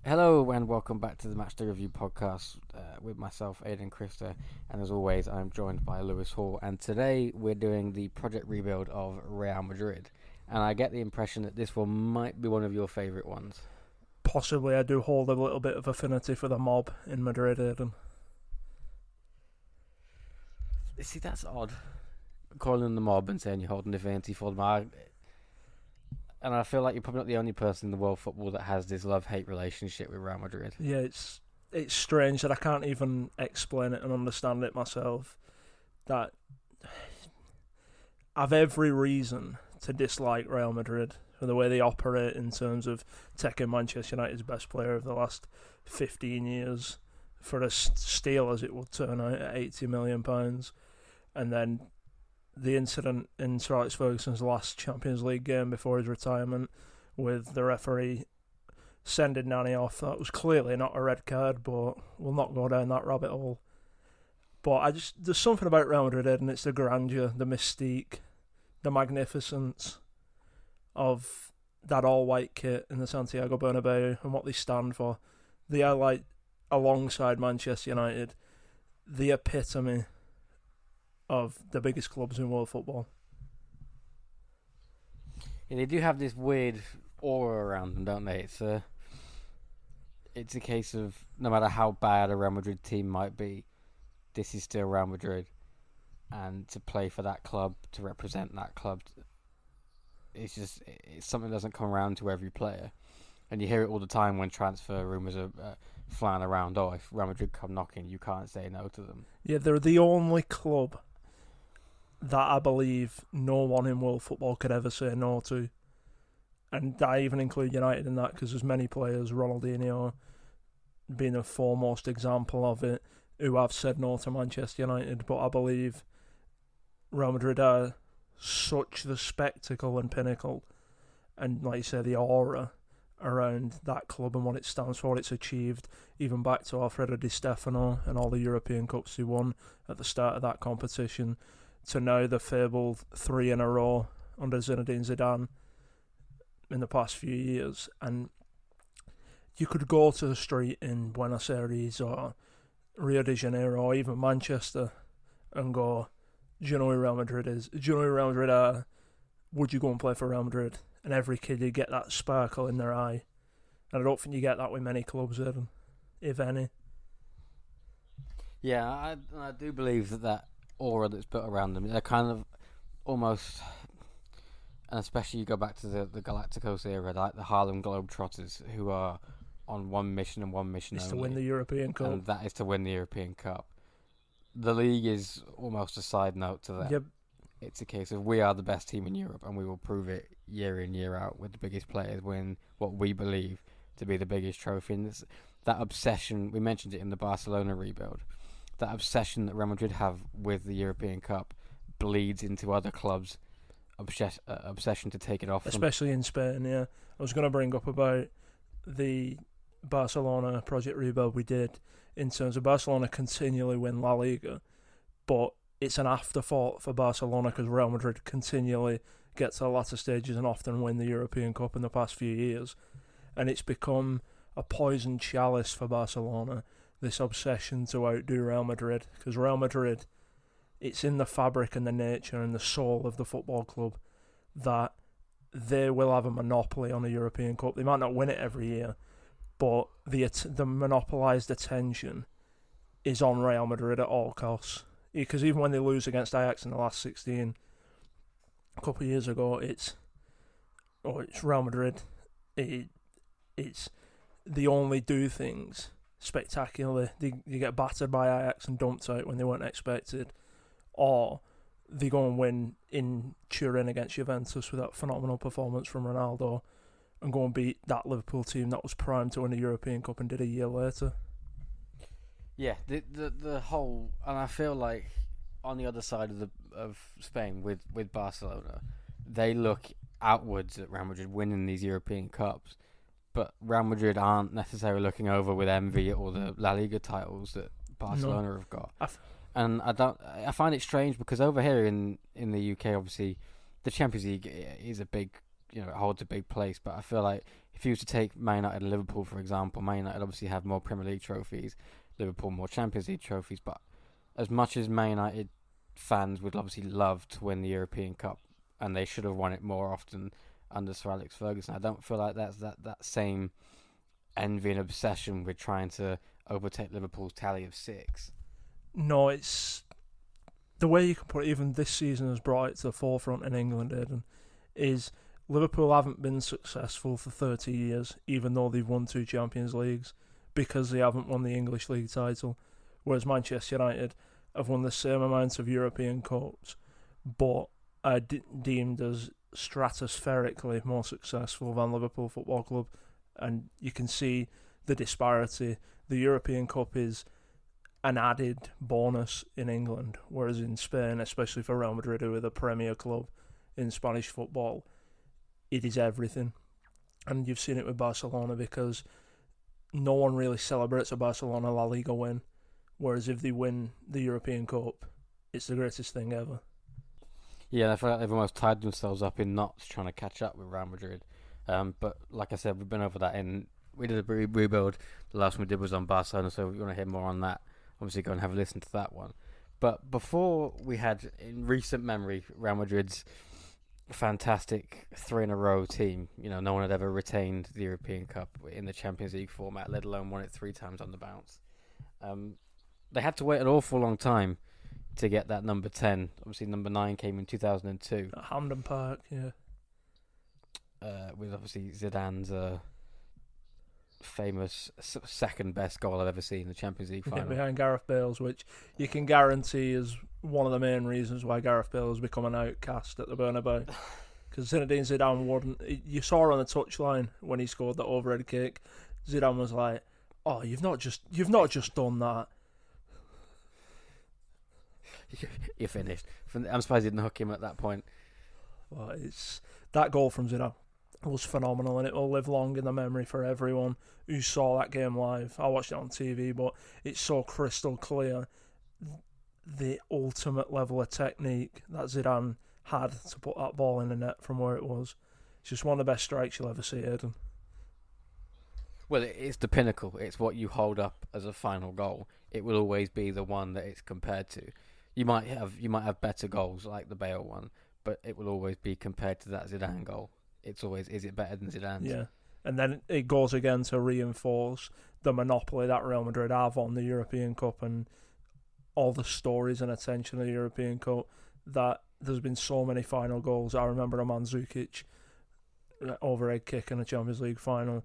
Hello and welcome back to the MatchDay Review Podcast with myself, Aidan Christer, and as always, I'm joined by Lewis Hall. And today we're doing the project rebuild of Real Madrid, and I get the impression that this one might be one of your favourite ones. Possibly, I do hold a little bit of affinity for the mob in Madrid, Aidan. See, that's odd, calling them the mob and saying you're holding affinity for them. And I feel like you're probably not the only person in the world of football that has this love-hate relationship with Real Madrid. Yeah, it's strange that I can't even explain it and understand it myself. That I've every reason to dislike Real Madrid for the way they operate in terms of taking Manchester United's best player of the last 15 years for a steal, as it would turn out, at £80 million. And then the incident in Sir Alex Ferguson's last Champions League game before his retirement, with the referee sending Nani off. That was clearly not a red card, but we'll not go down that rabbit hole. But there's something about Real Madrid, and it's the grandeur, the mystique, the magnificence of that all-white kit in the Santiago Bernabeu and what they stand for. They are, like, alongside Manchester United, the epitome of the biggest clubs in world football. Yeah, they do have this weird aura around them, don't they? It's a case of no matter how bad a Real Madrid team might be, this is still Real Madrid, and to play for that club, to represent that club, it's something that doesn't come around to every player, and you hear it all the time when transfer rumours are flying around. Oh, if Real Madrid come knocking, you can't say no to them. Yeah, they're the only club that I believe no one in world football could ever say no to. And I even include United in that, because there's many players, Ronaldinho being a foremost example of it, who have said no to Manchester United. But I believe Real Madrid are such the spectacle and pinnacle, and like you say, the aura around that club and what it stands for, what it's achieved, even back to Alfredo Di Stefano and all the European Cups he won at the start of that competition, to now the fabled 3 in a row under Zinedine Zidane in the past few years. And you could go to the street in Buenos Aires or Rio de Janeiro or even Manchester and go, do you know who Real Madrid is? Do you know who Real Madrid are? Would you go and play for Real Madrid? And every kid, you get that sparkle in their eye. And I don't think you get that with many clubs, even, if any. Yeah, I do believe that aura that's put around them, they're kind of almost, and especially you go back to the Galacticos era, like the Harlem Globetrotters, who are on one mission and one mission only. It's to win the European Cup. And that is to win the European Cup. The league is almost a side note to that. Yep. It's a case of we are the best team in Europe, and we will prove it year in, year out, with the biggest players win what we believe to be the biggest trophy. And that obsession, we mentioned it in the Barcelona rebuild, that obsession that Real Madrid have with the European Cup bleeds into other clubs' obsession to take it off them. Especially in Spain, yeah. I was going to bring up about the Barcelona project rebuild we did, in terms of Barcelona continually win La Liga, but it's an afterthought for Barcelona because Real Madrid continually get to the latter stages and often win the European Cup in the past few years. And it's become a poisoned chalice for Barcelona, this obsession to outdo Real Madrid, because Real Madrid, it's in the fabric and the nature and the soul of the football club that they will have a monopoly on a European Cup. They might not win it every year, but the monopolised attention is on Real Madrid at all costs. Because even when they lose against Ajax in the last 16, a couple of years ago, it's Real Madrid. They only do things spectacularly. They get battered by Ajax and dumped out when they weren't expected, or they go and win in Turin against Juventus with that phenomenal performance from Ronaldo, and go and beat that Liverpool team that was primed to win a European Cup and did a year later. Yeah, the whole, and I feel like on the other side of Spain with Barcelona, they look outwards at Real Madrid winning these European Cups, but Real Madrid aren't necessarily looking over with envy at all the La Liga titles that Barcelona have got. And I find it strange because over here in the UK, obviously, the Champions League is a big, it holds a big place. But I feel like if you were to take Man United and Liverpool, for example, Man United obviously have more Premier League trophies, Liverpool more Champions League trophies, but as much as Man United fans would obviously love to win the European Cup, and they should have won it more often under Sir Alex Ferguson, I don't feel like that's that same envy and obsession with trying to overtake Liverpool's tally of 6. No, it's the way you can put it. Even this season has brought it to the forefront in England, Aidan, is Liverpool haven't been successful for 30 years, even though they've won 2 Champions Leagues, because they haven't won the English League title, whereas Manchester United have won the same amount of European Cups, but are deemed as stratospherically more successful than Liverpool Football Club, and you can see the disparity. The European Cup is an added bonus in England, whereas in Spain, especially for Real Madrid, who are the premier club in Spanish football, it is everything. And you've seen it with Barcelona, because no one really celebrates a Barcelona La Liga win, whereas if they win the European Cup, it's the greatest thing ever. Yeah, I feel like they've almost tied themselves up in knots trying to catch up with Real Madrid. But like I said, we've been over that we did a rebuild. The last one we did was on Barcelona, so if you want to hear more on that, obviously go and have a listen to that one. But before, we had, in recent memory, Real Madrid's fantastic 3-in-a-row team. You know, no one had ever retained the European Cup in the Champions League format, let alone won it 3 times on the bounce. They had to wait an awful long time to get that number 10. Obviously, number 9 came in 2002. At Hampden Park, yeah. With obviously Zidane's famous second best goal I've ever seen in the Champions League final. Behind Gareth Bale's, which you can guarantee is one of the main reasons why Gareth Bale has become an outcast at the Bernabeu. Because Zinedine Zidane wouldn't. You saw on the touchline when he scored that overhead kick, Zidane was like, "Oh, you've not just done that." You're finished. I'm surprised he didn't hook him at that point. Well, it's that goal from Zidane was phenomenal, and it will live long in the memory for everyone who saw that game live. I watched it on TV, but it's so crystal clear the ultimate level of technique that Zidane had to put that ball in the net from where it was. It's just one of the best strikes you'll ever see, Aidan. Well, it's the pinnacle. It's what you hold up as a final goal. It will always be the one that it's compared to. You might have better goals like the Bale one, but it will always be compared to that Zidane goal. It's always, is it better than Zidane's? Yeah, and then it goes again to reinforce the monopoly that Real Madrid have on the European Cup and all the stories and attention of the European Cup, that there's been so many final goals. I remember a Mandzukic overhead kick in a Champions League final.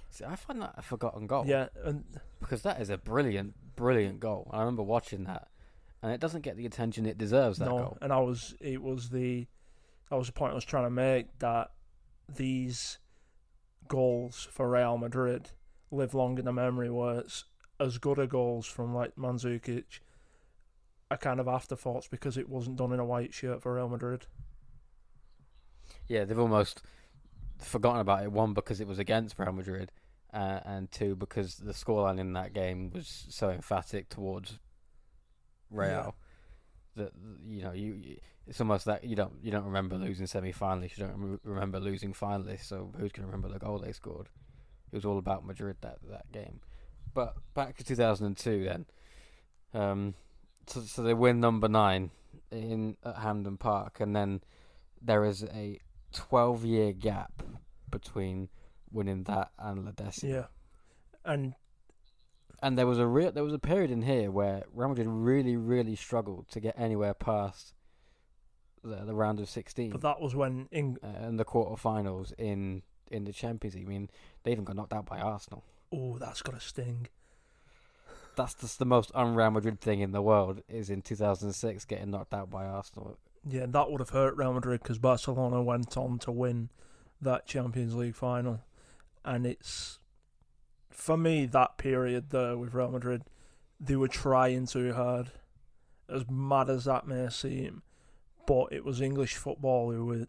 See, I find that a forgotten goal. Yeah, and because that is a brilliant, brilliant goal. I remember watching that, and it doesn't get the attention it deserves. That goal. And that was the point I was trying to make, that these goals for Real Madrid live long in the memory, where it's as good a goals from like Mandzukic are kind of afterthoughts because it wasn't done in a white shirt for Real Madrid. Yeah, they've almost forgotten about it. 1, because it was against Real Madrid, and 2, because the scoreline in that game was so emphatic towards Real that it's almost that you don't remember losing semi-finalists, you don't remember losing finalists. So who's going to remember the goal they scored? It was all about Madrid that game. But back to 2002 then. So they win number 9 at Hampden Park, and then there is a 12-year gap between winning that and La Decima. Yeah, and there was a period in here where Real Madrid really, really struggled to get anywhere past the round of 16. But that was when in the quarterfinals in the Champions League. I mean, they even got knocked out by Arsenal. Oh, that's got to sting. That's just the most un-Real Madrid thing in the world, is in 2006 getting knocked out by Arsenal. Yeah, that would have hurt Real Madrid because Barcelona went on to win that Champions League final. And it's, for me, that period there with Real Madrid, they were trying too hard, as mad as that may seem. But it was English football who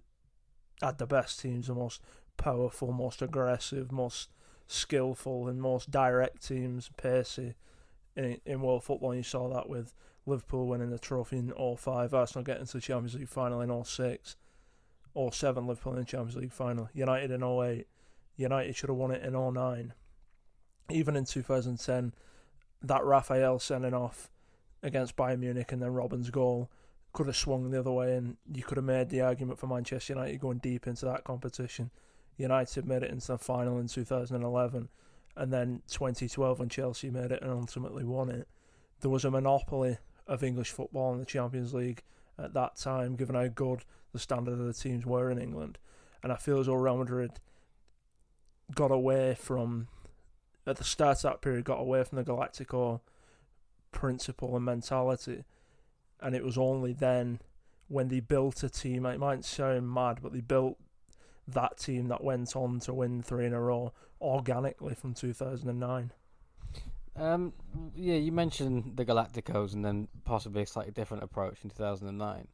had the best teams, the most powerful, most aggressive, most skillful and most direct teams, pacey in world football. And you saw that with Liverpool winning the trophy in 2005, Arsenal getting to the Champions League final in 2006, 2007 Liverpool in the Champions League final, United in 2008, United should have won it in 2009. Even in 2010, that Raphael sending off against Bayern Munich and then Robben's goal could have swung the other way, and you could have made the argument for Manchester United going deep into that competition. United made it into the final in 2011, and then 2012 when Chelsea made it and ultimately won it. There was a monopoly of English football in the Champions League at that time, given how good the standard of the teams were in England. And I feel as though Real Madrid got away from, at the start of that period, got away from the Galactico principle and mentality. And it was only then when they built a team, it might sound mad, but they built that team that went on to win 3 in a row organically from 2009. Yeah, you mentioned the Galacticos and then possibly a slightly different approach in 2009.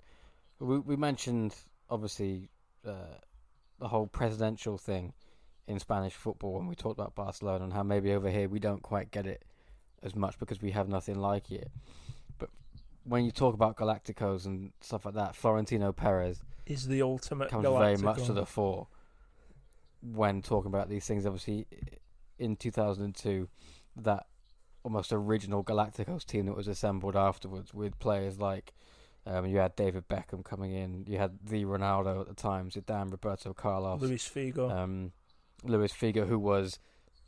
We mentioned, obviously, the whole presidential thing in Spanish football when we talked about Barcelona and how maybe over here we don't quite get it as much because we have nothing like it. But when you talk about Galacticos and stuff like that, Florentino Perez is the ultimate comes Galactico. very much to the fore when talking about these things. Obviously, in 2002, that almost original Galacticos team that was assembled afterwards with players like you had David Beckham coming in, you had the Ronaldo at the time, Zidane, Roberto Carlos, Luis Figo, who was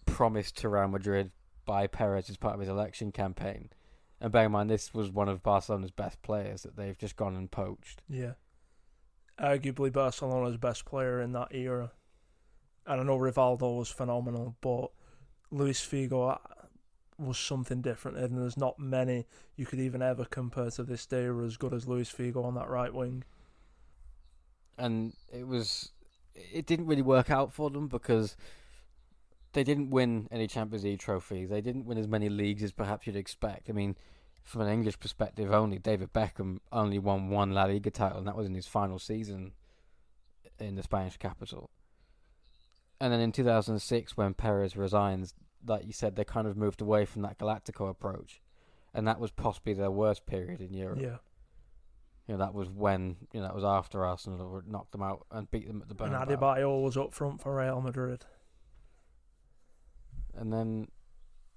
promised to Real Madrid by Perez as part of his election campaign. And bear in mind, this was one of Barcelona's best players that they've just gone and poached. Yeah. Arguably Barcelona's best player in that era. And I know Rivaldo was phenomenal, but Luis Figo was something different, and there's not many you could even ever compare to this day who are as good as Luis Figo on that right wing. And it didn't really work out for them because they didn't win any Champions League trophies. They didn't win as many leagues as perhaps you'd expect. I mean, from an English perspective only, David Beckham only won 1 La Liga title, and that was in his final season in the Spanish capital. And then in 2006, when Perez resigns, like you said, they kind of moved away from that Galactico approach, and that was possibly their worst period in Europe. Yeah. That was when, that was after Arsenal knocked them out and beat them at the Bernabeu. And Adebayo was up front for Real Madrid. And then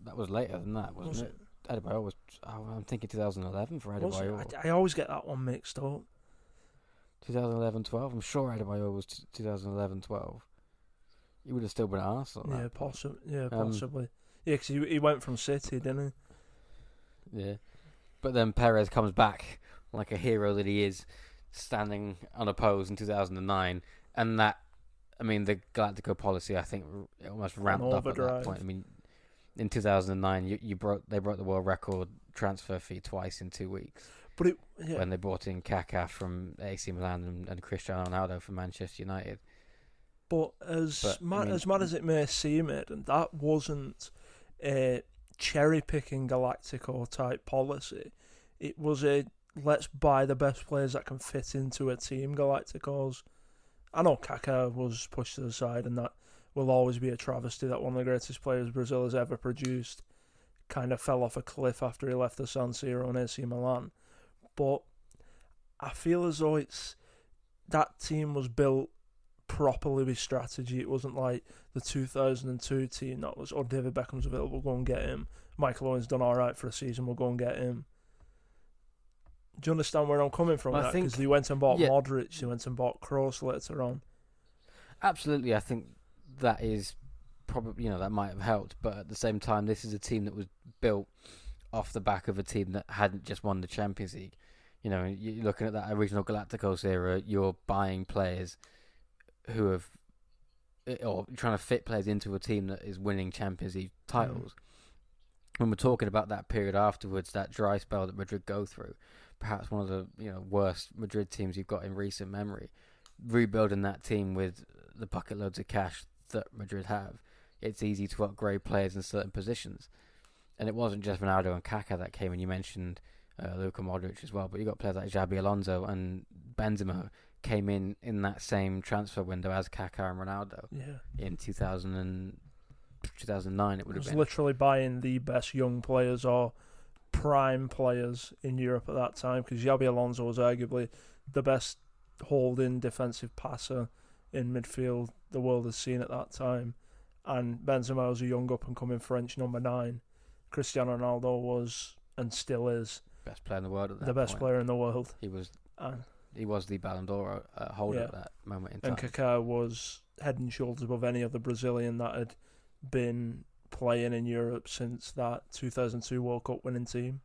that was later than that, wasn't it? Adebayo was, I'm thinking 2011 for Adebayo. I always get that one mixed up. 2011-12? I'm sure Adebayo was 2011-12. He would have still been at Arsenal. Yeah, possibly. Yeah, possibly. Yeah, because he went from City, didn't he? Yeah. But then Perez comes back like a hero that he is, standing unopposed in 2009. And that, the Galactico policy, I think, it almost ramped up at that point. In 2009, they broke the world record transfer fee twice in 2 weeks. But when they brought in Kaká from AC Milan and Cristiano Ronaldo from Manchester United. But as mad as it may seem, that wasn't a cherry-picking Galactico-type policy. It was a let's buy the best players that can fit into a team Galacticos. I know Kaká was pushed to the side, and that will always be a travesty that one of the greatest players Brazil has ever produced kind of fell off a cliff after he left the San Siro and AC Milan. But I feel as though that team was built properly with strategy. It wasn't like the 2002 team that was, David Beckham's available, go and get him. Michael Owen's done all right for a season, we'll go and get him. Do you understand where I'm coming from? Because they went and bought Modric, they went and bought Kroos later on. Absolutely, I think that is probably, that might have helped, but at the same time, this is a team that was built off the back of a team that hadn't just won the Champions League. You're looking at that original Galacticos era, you're buying players who have, or trying to fit players into a team that is winning Champions League titles. When we're talking about that period afterwards, that dry spell that Madrid go through, perhaps one of the worst Madrid teams you've got in recent memory, rebuilding that team with the bucket loads of cash that Madrid have, it's easy to upgrade players in certain positions. And it wasn't just Ronaldo and Kaká that came in. You mentioned Luka Modric as well, but you got players like Xabi Alonso and Benzema came in that same transfer window as Kaká and Ronaldo. Yeah. In 2009 it would have been. Literally buying the best young players or prime players in Europe at that time, because Xabi Alonso was arguably the best holding defensive passer in midfield the world has seen at that time. and Benzema was a young up-and-coming French number 9. Cristiano Ronaldo was, and still is, best player in the world at that the best point. player in the world. He was the Ballon d'Or holder at that moment in time. And Kaká was head and shoulders above any other Brazilian that had been playing in Europe since that 2002 World Cup winning team.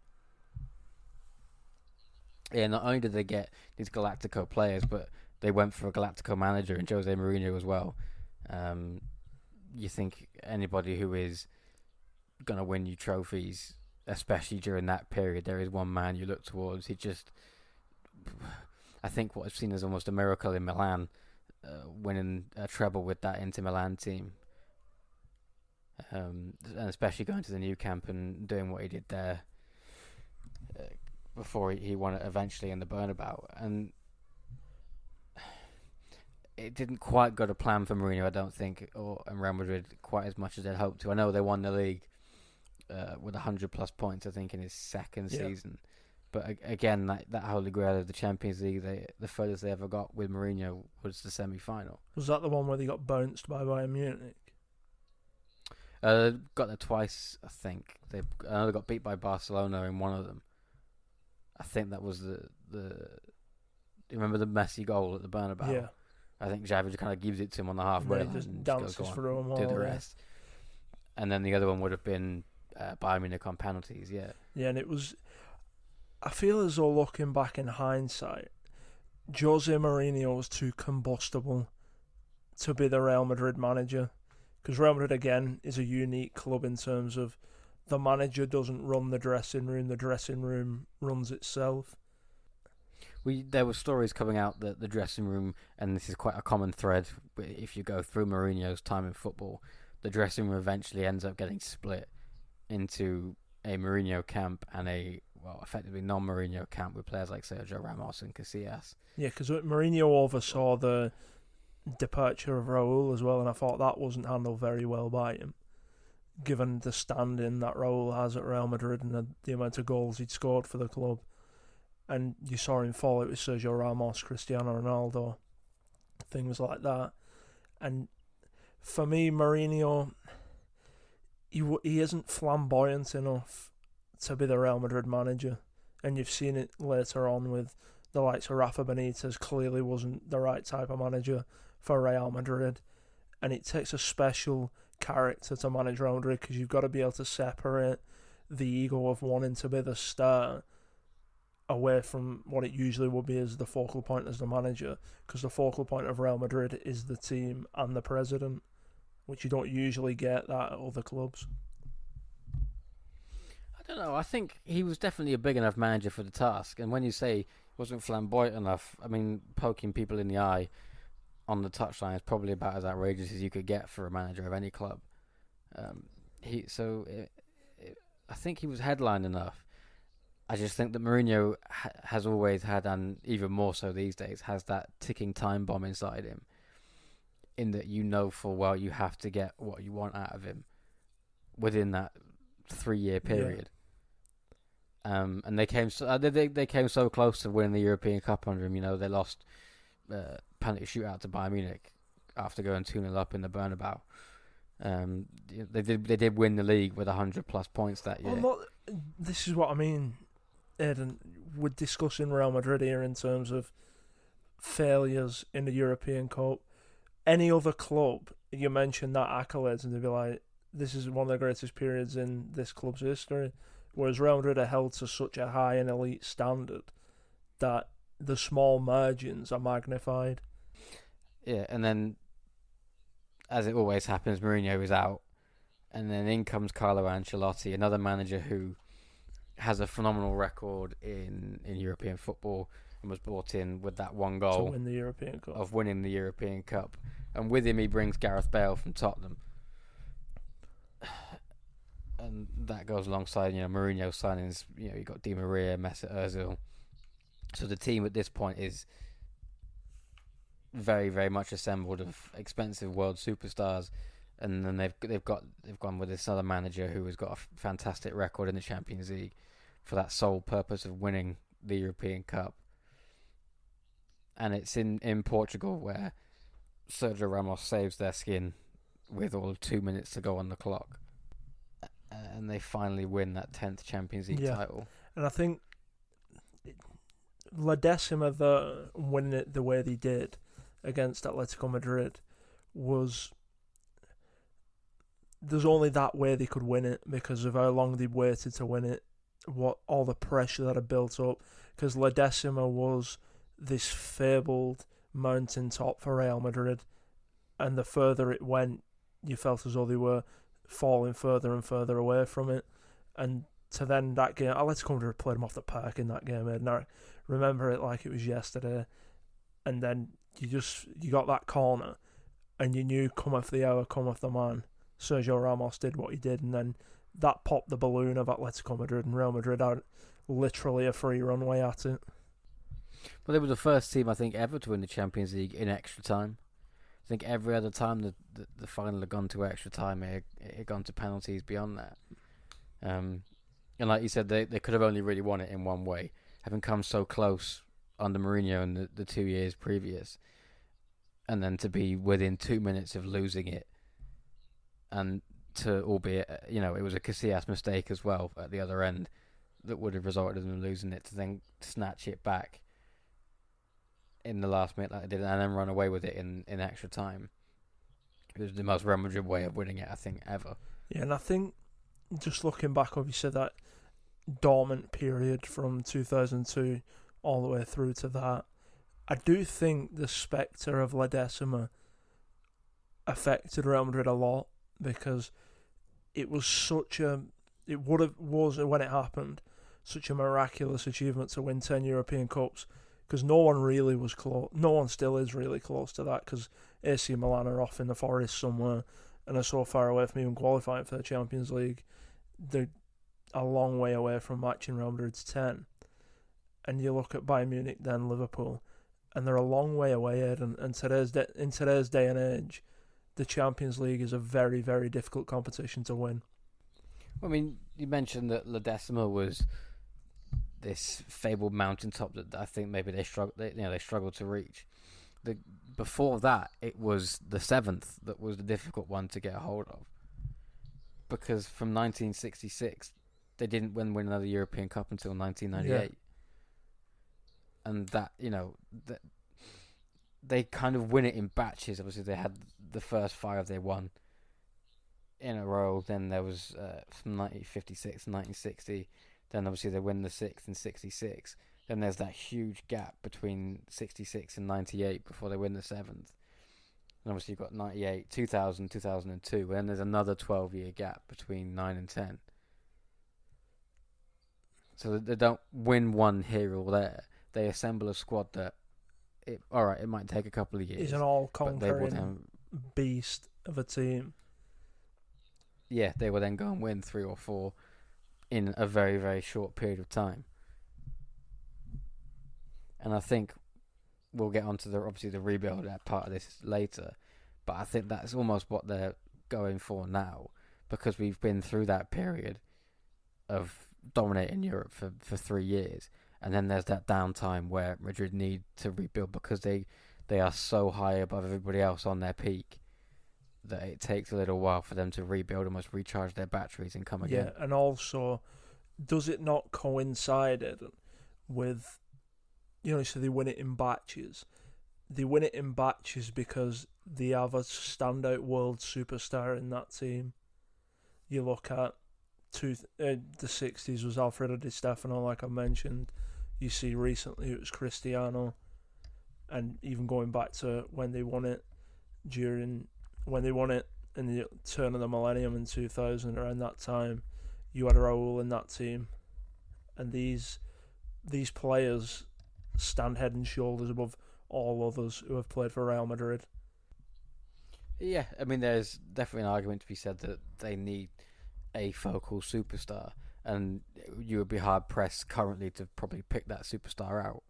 Yeah, not only did they get these Galactico players, but they went for a Galactico manager in Jose Mourinho as well. You think anybody who is going to win you trophies, especially during that period, there is one man you look towards. He just, I think what I've seen as almost a miracle in Milan, winning a treble with that Inter Milan team. And especially going to the new camp and doing what he did there before he won it eventually in the Bernabeu. And it didn't quite go to plan for Mourinho, I don't think, and Real Madrid quite as much as they'd hoped to. I know they won the league with 100+ points, I think, in his second season. But again, that holy grail of the Champions League, the furthest they ever got with Mourinho was the semi-final. Was that the one where they got bounced by Bayern Munich? Got there twice, I think. I know they got beat by Barcelona in one of them. I think that was the you remember the Messi goal at the Bernabeu? Yeah. I think Xavi just kind of gives it to him on the halfway line just and dances just goes, through them all, do the rest. And then the other one would have been Bayern Munich on penalties, yeah. Yeah, and it was... I feel as though, looking back in hindsight, Jose Mourinho was too combustible to be the Real Madrid manager. Because Real Madrid, again, is a unique club in terms of the manager doesn't run the dressing room runs itself. There were stories coming out that the dressing room, and this is quite a common thread if you go through Mourinho's time in football, the dressing room eventually ends up getting split into a Mourinho camp and effectively non-Mourinho camp with players like Sergio Ramos and Casillas. Yeah, because Mourinho oversaw the departure of Raul as well, and I thought that wasn't handled very well by him, given the standing that Raul has at Real Madrid and the amount of goals he'd scored for the club. And you saw him follow it with Sergio Ramos, Cristiano Ronaldo, things like that. And for me, Mourinho, he isn't flamboyant enough to be the Real Madrid manager. And you've seen it later on with the likes of Rafa Benitez, clearly wasn't the right type of manager for Real Madrid. And it takes a special character to manage Real Madrid, because you've got to be able to separate the ego of wanting to be the star away from what it usually would be as the focal point as the manager, because the focal point of Real Madrid is the team and the president, which you don't usually get that at other clubs. I don't know, I think he was definitely a big enough manager for the task, and when you say he wasn't flamboyant enough, I mean, poking people in the eye on the touchline is probably about as outrageous as you could get for a manager of any club. I think he was headline enough. I just think that Mourinho has always had, and even more so these days, has that ticking time bomb inside him, in that you know full well you have to get what you want out of him within that 3-year period. Yeah. And they came so close to winning the European Cup under him. You know, they lost penalty shootout to Bayern Munich after going 2-0 up in the Bernabeu. They did win the league with 100+ points that year. This is what I mean, Ed, we're discussing Real Madrid here in terms of failures in the European Cup. Any other club, you mention that accolades and they'd be like, this is one of the greatest periods in this club's history. Whereas Real Madrid are held to such a high and elite standard that the small margins are magnified. Yeah, and then, as it always happens, Mourinho is out. And then in comes Carlo Ancelotti, another manager who has a phenomenal record in European football and was brought in with that one goal to win the European Cup. Of winning the European Cup. And with him, he brings Gareth Bale from Tottenham. And that goes alongside, Mourinho's signings. You've got Di Maria, Mesut Ozil. So the team at this point is very, very much assembled of expensive world superstars. And then they've gone with this other manager who has got a fantastic record in the Champions League for that sole purpose of winning the European Cup. And it's in Portugal where Sergio Ramos saves their skin with all of 2 minutes to go on the clock. And they finally win that 10th Champions League title. And I think La Decima, winning it the way they did against Atletico Madrid, was... There's only that way they could win it because of how long they'd waited to win it, what all the pressure that had built up. Because La Decima was this fabled mountaintop for Real Madrid, and the further it went, you felt as though they were falling further and further away from it. And to then that game, Atletico Madrid played them off the park in that game, and I remember it like it was yesterday. And then you got that corner, and you knew come off the hour, come off the man. Sergio Ramos did what he did, and then that popped the balloon of Atletico Madrid, and Real Madrid had literally a free runway at it. Well, they were the first team, I think, ever to win the Champions League in extra time. I think every other time the final had gone to extra time, it had gone to penalties beyond that. And like you said, they could have only really won it in one way, having come so close under Mourinho in the 2 years previous, and then to be within 2 minutes of losing it. And to, albeit, it was a Casillas mistake as well at the other end that would have resulted in them losing it, to then snatch it back in the last minute like they did, and then run away with it in extra time. It was the most Real Madrid way of winning it, I think, ever. Yeah, and I think, just looking back, obviously, that dormant period from 2002 all the way through to that, I do think the spectre of La Decima affected Real Madrid a lot, because it was was when it happened, such a miraculous achievement to win 10 European Cups, because no one really was close. No one still is really close to that, because AC Milan are off in the forest somewhere and are so far away from even qualifying for the Champions League. They're a long way away from matching Real Madrid's 10. And you look at Bayern Munich, then Liverpool, and they're a long way away. And in today's day and age, the Champions League is a very, very difficult competition to win. I mean, you mentioned that La Decima was this fabled mountaintop that I think maybe they struggled to reach. Before that, it was the 7th that was the difficult one to get a hold of, because from 1966 they didn't win another European Cup until 1998, and that they kind of win it in batches. Obviously, they had the first 5 they won in a row. Then there was from 1956 to 1960. Then obviously they win the 6th in 66. Then there's that huge gap between 66 and 98 before they win the 7th. And obviously you've got 98, 2000, 2002. And then there's another 12-year gap between 9 and 10. So they don't win one here or there. They assemble a squad that, it might take a couple of years. It's an all-conquering beast of a team. Yeah, they will then go and win 3 or 4 in a very, very short period of time. And I think we'll get onto the rebuild part of this later, but I think that's almost what they're going for now, because we've been through that period of dominating Europe for 3 years, and then there's that downtime where Madrid need to rebuild because they are so high above everybody else on their peak that it takes a little while for them to rebuild, almost recharge their batteries and come again. Yeah, and also, does it not coincide with, so they win it in batches. They win it in batches because they have a standout world superstar in that team. You look at the 60s was Alfredo Di Stefano, like I mentioned. You see recently it was Cristiano, and even going back to when they won it in the turn of the millennium in 2000, around that time, you had Raul in that team, and these players stand head and shoulders above all others who have played for Real Madrid. Yeah, I mean, there's definitely an argument to be said that they need a focal superstar, and you would be hard pressed currently to probably pick that superstar out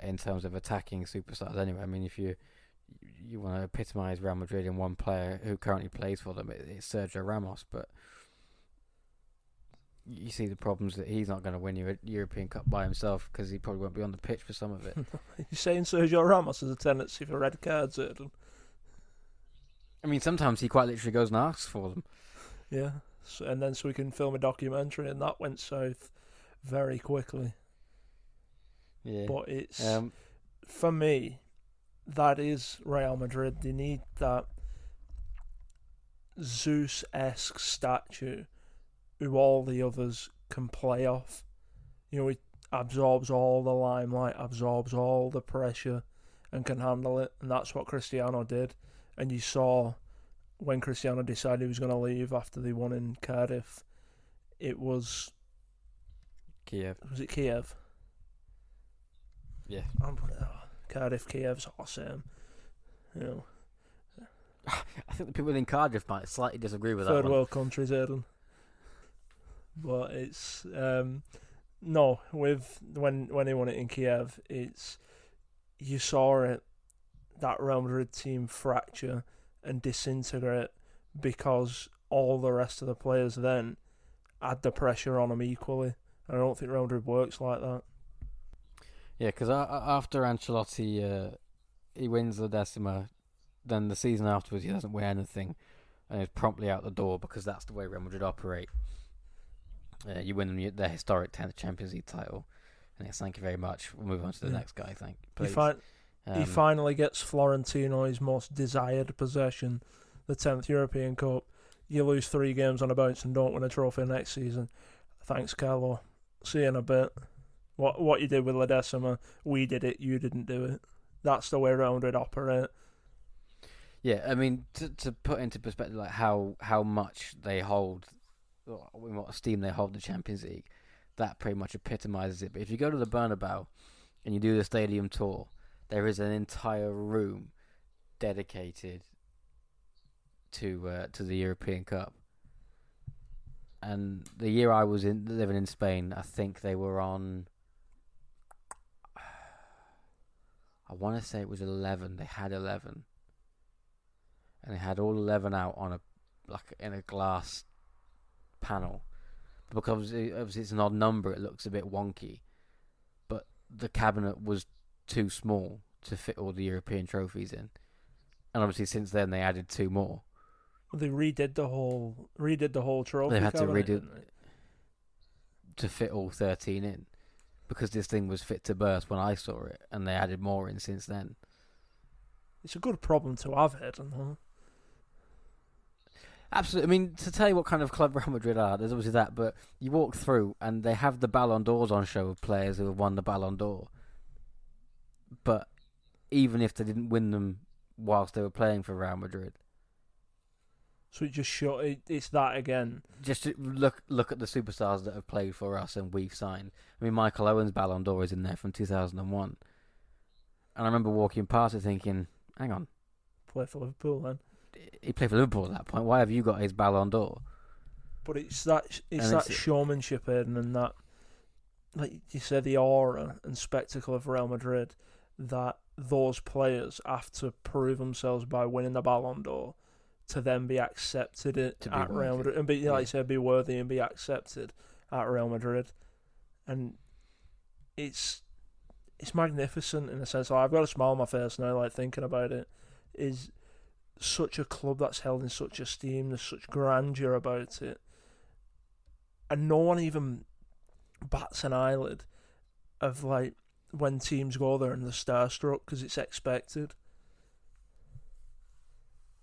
in terms of attacking superstars. Anyway, I mean, if you want to epitomise Real Madrid in one player who currently plays for them, it's Sergio Ramos, but you see the problems that he's not going to win you a European Cup by himself because he probably won't be on the pitch for some of it. You're saying Sergio Ramos has a tendency for red cards, Erden? I mean, sometimes he quite literally goes and asks for them. Yeah, and then so we can film a documentary, and that went south very quickly. Yeah. But it's, for me, that is Real Madrid. They need that Zeus-esque statue who all the others can play off. He absorbs all the limelight, absorbs all the pressure, and can handle it. And that's what Cristiano did. And you saw when Cristiano decided he was going to leave after they won in Cardiff, it was Kiev. Was it Kiev? Yeah. Cardiff, Kiev's all the same. I think the people in Cardiff might slightly disagree with that Third one. world countries, Aidan. But it's no, with when he won it in Kiev, you saw it, that Real Madrid team fracture and disintegrate because all the rest of the players then had the pressure on them equally. And I don't think Real Madrid works like that. Yeah, because after Ancelotti, he wins the Decima, then the season afterwards he doesn't win anything, and is promptly out the door because that's the way Real Madrid operate. You win them their historic 10th Champions League title, and yes, thank you very much. We'll move on to the next guy. Please. He finally gets Florentino his most desired possession, the 10th European Cup. You lose 3 games on a bounce and don't win a trophy next season. Thanks, Carlo. See you in a bit. What you did with La Decima, we did it, you didn't do it. That's the way Real Madrid operate. Yeah, I mean, to put into perspective like how much they hold, in what esteem they hold the Champions League, that pretty much epitomizes it. But if you go to the Bernabeu and you do the stadium tour, there is an entire room dedicated to the European Cup. And the year I was living in Spain, I think they were on, I want to say it was 11. They had 11. And they had all 11 out on in a glass panel. Because obviously it's an odd number, it looks a bit wonky. But the cabinet was too small to fit all the European trophies in. And obviously since then they added 2 more. They redid the whole trophy. They had to cabinet, redo to fit all 13 in. Because this thing was fit to burst when I saw it, and they added more in since then. It's a good problem to have, Hayden, huh? Absolutely. I mean, to tell you what kind of club Real Madrid are, there's obviously that, but you walk through and they have the Ballon d'Ors on show of players who have won the Ballon d'Or. But even if they didn't win them whilst they were playing for Real Madrid. So it just it's that again. Just to look at the superstars that have played for us and we've signed. I mean, Michael Owen's Ballon d'Or is in there from 2001. And I remember walking past it thinking, hang on. Play for Liverpool then. He played for Liverpool at that point. Why have you got his Ballon d'Or? But it's that showmanship, Aidan, and that, like you said, the aura and spectacle of Real Madrid, that those players have to prove themselves by winning the Ballon d'Or to then be accepted at Real Madrid and be, like you said, be worthy and be accepted at Real Madrid. And it's magnificent in a sense. Like, I've got a smile on my face now, like thinking about it. Is such a club that's held in such esteem. There's such grandeur about it, and no one even bats an eyelid of like when teams go there and they're starstruck because it's expected.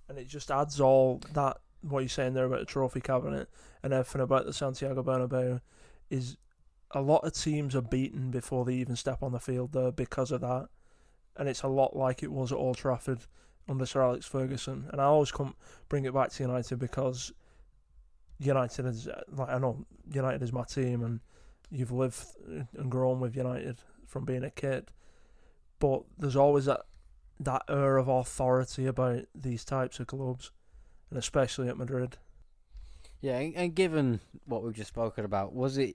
And it just adds all that, what you're saying there about the trophy cabinet and everything about the Santiago Bernabeu, is a lot of teams are beaten before they even step on the field there because of that. And it's a lot like it was at Old Trafford under Sir Alex Ferguson. And I always bring it back to United because United is, like, I know United is my team and you've lived and grown with United from being a kid. But there's always that air of authority about these types of clubs, and especially at Madrid. Yeah, and given what we've just spoken about, was it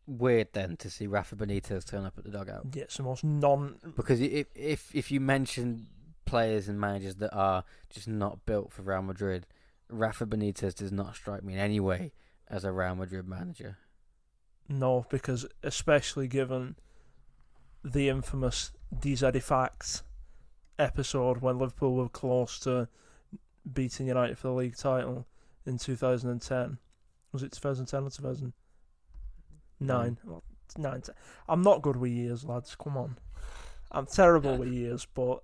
weird then to see Rafa Benitez turn up at the dugout? Yeah, it's the most because if you mention players and managers that are just not built for Real Madrid, Rafa Benitez does not strike me in any way as a Real Madrid manager. No, because especially given the infamous These Are the Facts episode when Liverpool were close to beating United for the league title in 2010. Was it 2010 or 2009? Well, 9. I'm not good with years, lads. Come on. I'm terrible with years, but...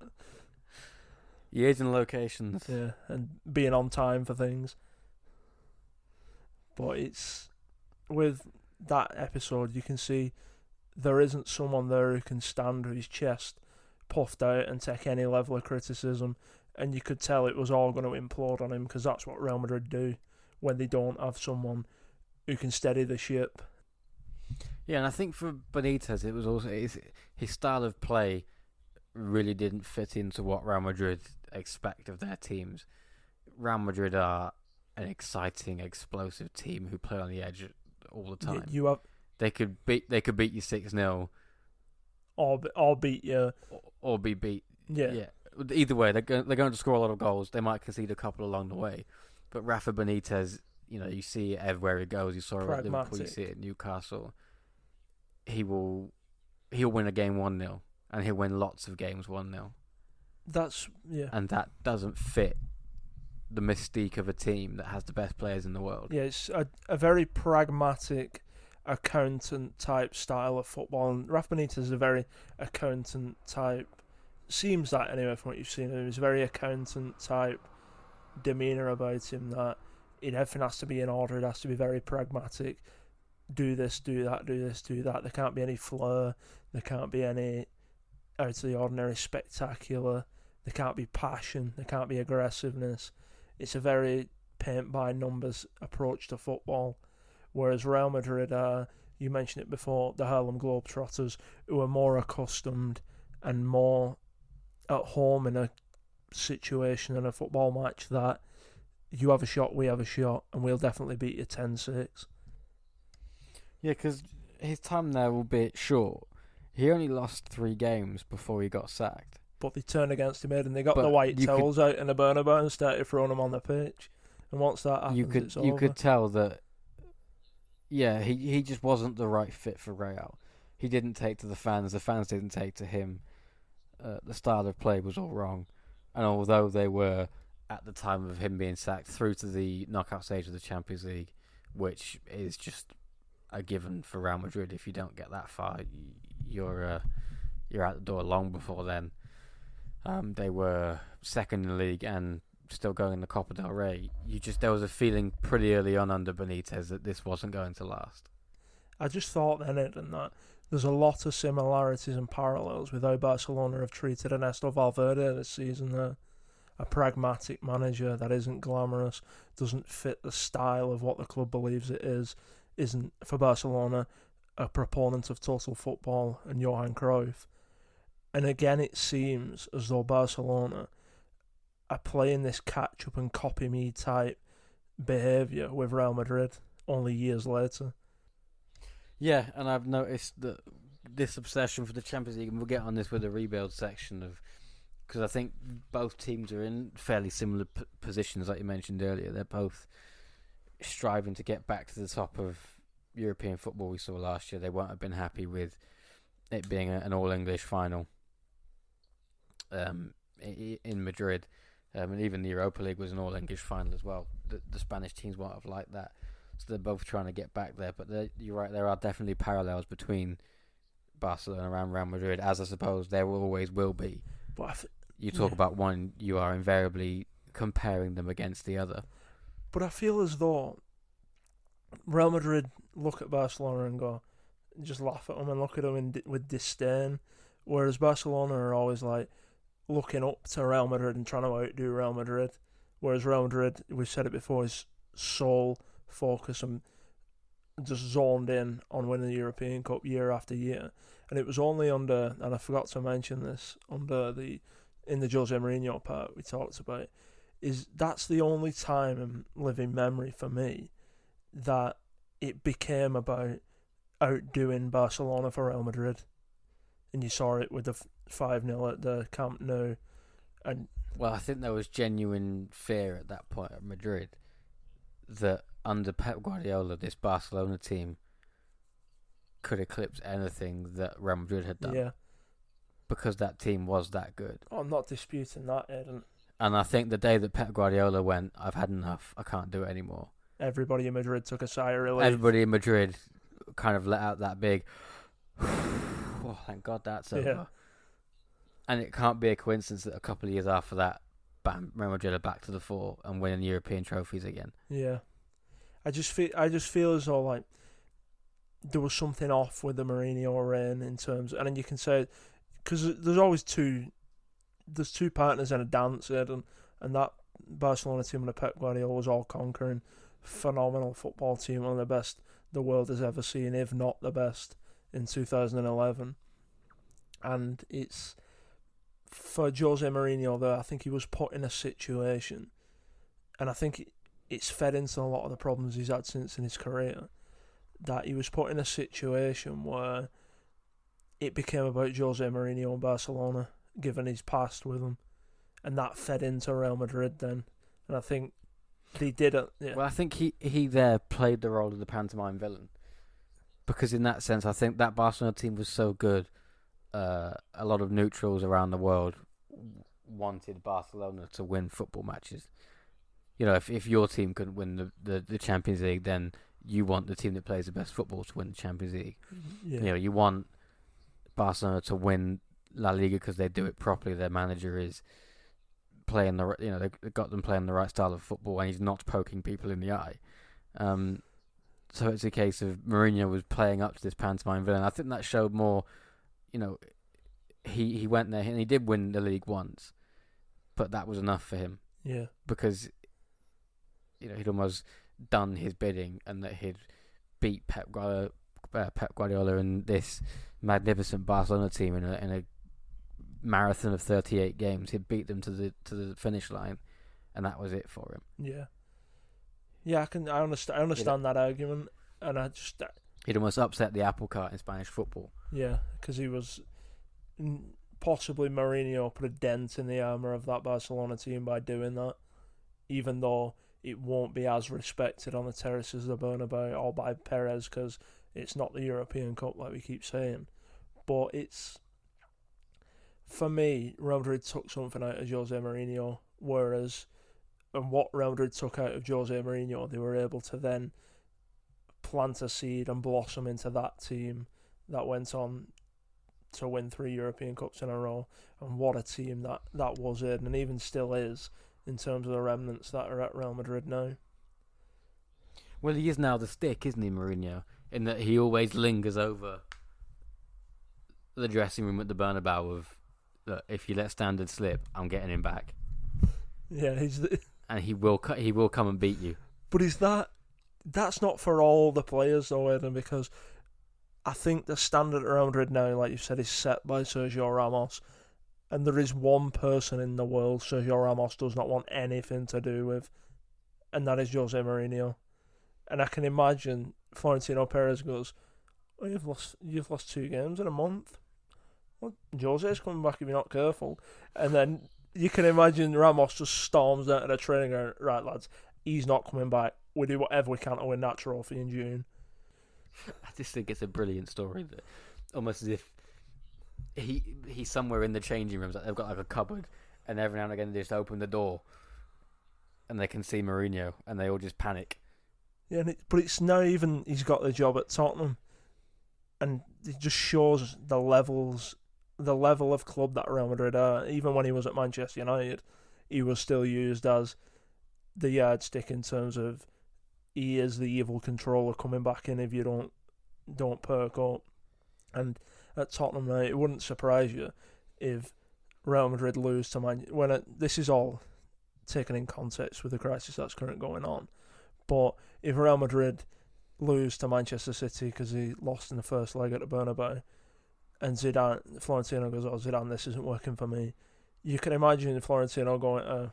Years and locations. Yeah, and being on time for things. But it's... With that episode, you can see there isn't someone there who can stand with his chest puffed out and take any level of criticism. And you could tell it was all going to implode on him, because that's what Real Madrid do when they don't have someone who can steady the ship. Yeah, and I think for Benitez, it was also his style of play really didn't fit into what Real Madrid expect of their teams. Real Madrid are an exciting, explosive team who play on the edge all the time. They could beat you 6-0, or beat you, or be beat. Yeah. Either way, they're going to score a lot of goals. They might concede a couple along the way, but Rafa Benitez, you see it everywhere he goes. You saw it at Liverpool, you see it at Newcastle. He'll win a game 1-0, and he'll win lots of games 1-0. And that doesn't fit the mystique of a team that has the best players in the world. Yeah, it's a very pragmatic, accountant type style of football, and Rafa Benitez is a very accountant type. Seems that anyway from what you've seen of him. He's a very accountant type demeanour about him, that everything has to be in order. It has to be very pragmatic. Do this, do that, do this, do that. There can't be any flair. There can't be any out of the ordinary spectacular. There can't be passion. There can't be aggressiveness. It's a very paint by numbers approach to football. Whereas Real Madrid are, you mentioned it before, the Harlem Globetrotters, who are more accustomed and more at home in a situation in a football match that you have a shot, we have a shot, and we'll definitely beat you 10-6. Yeah, because his time there will be short. He only lost 3 games before he got sacked. But they turned against him, and they got the white towels out in the Bernabeu and started throwing them on the pitch. And once that happens, it's over. You could tell that, yeah, he just wasn't the right fit for Real. He didn't take to the fans didn't take to him. The style of play was all wrong. And although they were, at the time of him being sacked, through to the knockout stage of the Champions League, which is just a given for Real Madrid. If you don't get that far, you're out the door long before then. They were second in the league and still going in the Copa del Rey. There was a feeling pretty early on under Benitez that this wasn't going to last. I just thought then, Ed, that there's a lot of similarities and parallels with how Barcelona have treated Ernesto Valverde this season. A pragmatic manager that isn't glamorous, doesn't fit the style of what the club believes it is, isn't, for Barcelona, a proponent of total football and Johan Cruyff. And again, it seems as though Barcelona are playing this catch-up and copy-me type behaviour with Real Madrid only years later. Yeah, and I've noticed that this obsession for the Champions League, and we'll get on this with the rebuild section, because I think both teams are in fairly similar positions, like you mentioned earlier. They're both striving to get back to the top of European football we saw last year. They won't have been happy with it being an all-English final in Madrid. And even the Europa League was an all-English final as well. The Spanish teams won't have liked that. So they're both trying to get back there. But you're right, there are definitely parallels between Barcelona and Real Madrid, as I suppose there always will be. But you talk about one, you are invariably comparing them against the other. But I feel as though Real Madrid look at Barcelona and just laugh at them and look at them with disdain, whereas Barcelona are always like looking up to Real Madrid and trying to outdo Real Madrid, whereas Real Madrid, we've said it before, is sole focus and just zoned in on winning the European Cup year after year. And it was only under, and I forgot to mention this, in the Jose Mourinho part we talked about, that's the only time in living memory for me that it became about outdoing Barcelona for Real Madrid. And you saw it with the 5-0 at the Camp Nou. And well, I think there was genuine fear at that point at Madrid that under Pep Guardiola, this Barcelona team could eclipse anything that Real Madrid had done. Yeah. Because that team was that good. I'm not disputing that, Ed. And I think the day that Pep Guardiola went, I've had enough. I can't do it anymore. Everybody in Madrid took a sigh of relief. Everybody in Madrid kind of let out that big, oh, thank God that's over. Yeah. And it can't be a coincidence that a couple of years after that, bam, Real Madrid are back to the fore and winning European trophies again. Yeah. I just feel as though like there was something off with the Mourinho reign in terms, and then you can say, because there's always two partners in a dance, and that Barcelona team under Pep Guardiola was all conquering, phenomenal football team, one of the best the world has ever seen, if not the best, in 2011. And it's for Jose Mourinho there, I think he was put in a situation, and I think it's fed into a lot of the problems he's had since in his career, that he was put in a situation where it became about Jose Mourinho and Barcelona, given his past with them, and that fed into Real Madrid then. And I think they did it. Yeah. Well, I think he there played the role of the pantomime villain, because in that sense, I think that Barcelona team was so good. A lot of neutrals around the world wanted Barcelona to win football matches. You know, if your team couldn't win the Champions League, then you want the team that plays the best football to win the Champions League. Yeah. You know, you want Barcelona to win La Liga because they do it properly. Their manager is playing they've got them playing the right style of football, and he's not poking people in the eye. So it's a case of Mourinho was playing up to this pantomime villain. I think that showed more. You know, he went there and he did win the league once, but that was enough for him. Yeah, because he'd almost done his bidding, and that he'd beat Pep Guardiola and this magnificent Barcelona team in a marathon of 38 games. He'd beat them to the finish line, and that was it for him. Yeah. I understand that argument, and he'd almost upset the apple cart in Spanish football. Yeah, because he was possibly Mourinho put a dent in the armour of that Barcelona team by doing that, even though it won't be as respected on the terraces of the Bernabeu or by Perez, because it's not the European Cup like we keep saying. But it's, for me, Real Madrid took something out of Jose Mourinho, and what Real Madrid took out of Jose Mourinho, they were able to then plant a seed and blossom into that team that went on to win 3 European Cups in a row. And what a team that was in, and even still is, in terms of the remnants that are at Real Madrid now. Well, he is now the stick, isn't he, Mourinho? In that he always lingers over the dressing room at the Bernabeu of, that if you let standard slip, I'm getting him back. Yeah, and he will come and beat you. But that's not for all the players though, Aidan, because I think the standard at Real Madrid now, like you said, is set by Sergio Ramos, and there is one person in the world Sergio Ramos does not want anything to do with, and that is Jose Mourinho. And I can imagine Florentino Perez goes, "Oh, you've lost 2 games in a month. Well, Jose's coming back if you're not careful." And then you can imagine Ramos just storms out of the training going, "Right, lads, he's not coming back. We do whatever we can to win that trophy in June." I just think it's a brilliant story, that almost as if he's somewhere in the changing rooms. Like they've got like a cupboard, and every now and again they just open the door, and they can see Mourinho, and they all just panic. Yeah, but it's now even he's got the job at Tottenham, and it just shows the level of club that Real Madrid are. Even when he was at Manchester United, he was still used as the yardstick in terms of he is the evil controller coming back in if you don't perk up. And at Tottenham now, it wouldn't surprise you if Real Madrid lose to this is all taken in context with the crisis that's currently going on. But if Real Madrid lose to Manchester City because he lost in the first leg at the Bernabeu, and Florentino goes, "Oh, Zidane, this isn't working for me," you can imagine Florentino going to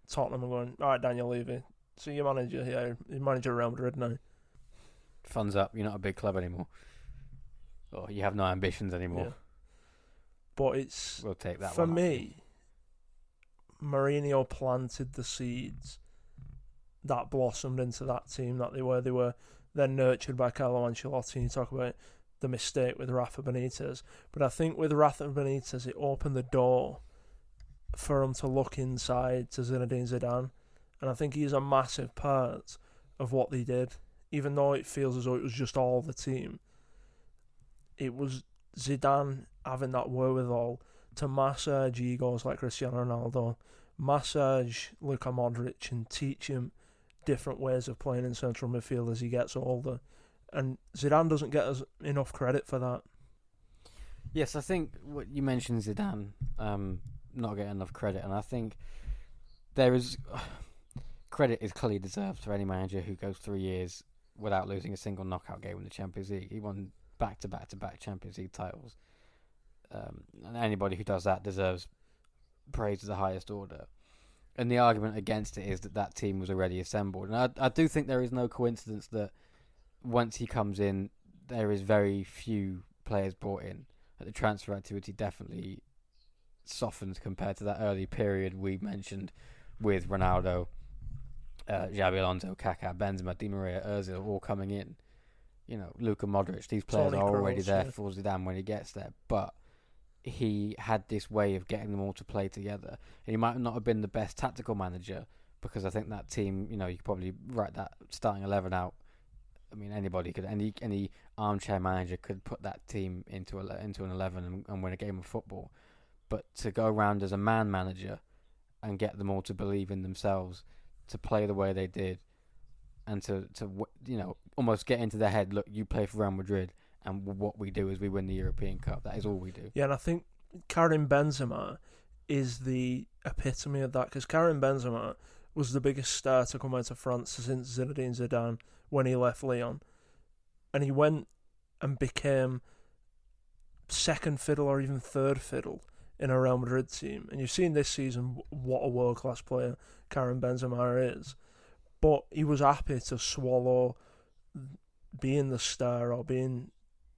Tottenham and going, "All right, Daniel Levy, so you're manager here, you're manager of Real Madrid now. Funds up, you're not a big club anymore. Or you have no ambitions anymore." Yeah. But we'll take that for one. For me, Mourinho planted the seeds that blossomed into that team that they were. They were then nurtured by Carlo Ancelotti. You talk about the mistake with Rafa Benitez. But I think with Rafa Benitez, it opened the door for him to look inside to Zinedine Zidane, and I think he's a massive part of what they did. Even though it feels as though it was just all the team, it was Zidane having that wherewithal to massage egos like Cristiano Ronaldo, massage Luka Modric, and teach him different ways of playing in central midfield as he gets older. And Zidane doesn't get enough credit for that. Yes, I think what you mentioned, Zidane not getting enough credit, and I think there is credit is clearly deserved for any manager who goes 3 years without losing a single knockout game in the Champions League. He won back-to-back Champions League titles. And anybody who does that deserves praise of the highest order. And the argument against it is that team was already assembled. And I do think there is no coincidence that once he comes in, there is very few players brought in. The transfer activity definitely softens compared to that early period we mentioned with Ronaldo, Xabi Alonso, Kaká, Benzema, Di Maria, Ozil all coming in. You know, Luka Modric, these players Toni are already Kroos, there yeah. for Zidane when he gets there. But he had this way of getting them all to play together. And he might not have been the best tactical manager, because I think that team, you know, you could probably write that starting 11 out. I mean, anybody could, any armchair manager could put that team into an 11 and win a game of football. But to go around as a man manager and get them all to believe in themselves, to play the way they did, and to you know, almost get into their head, look, you play for Real Madrid, and what we do is we win the European Cup. That is all we do. Yeah, and I think Karim Benzema is the epitome of that, because Karim Benzema was the biggest star to come out of France since Zinedine Zidane when he left Lyon. And he went and became second fiddle or even third fiddle in a Real Madrid team. And you've seen this season what a world-class player Karim Benzema is. But he was happy to swallow being the star or being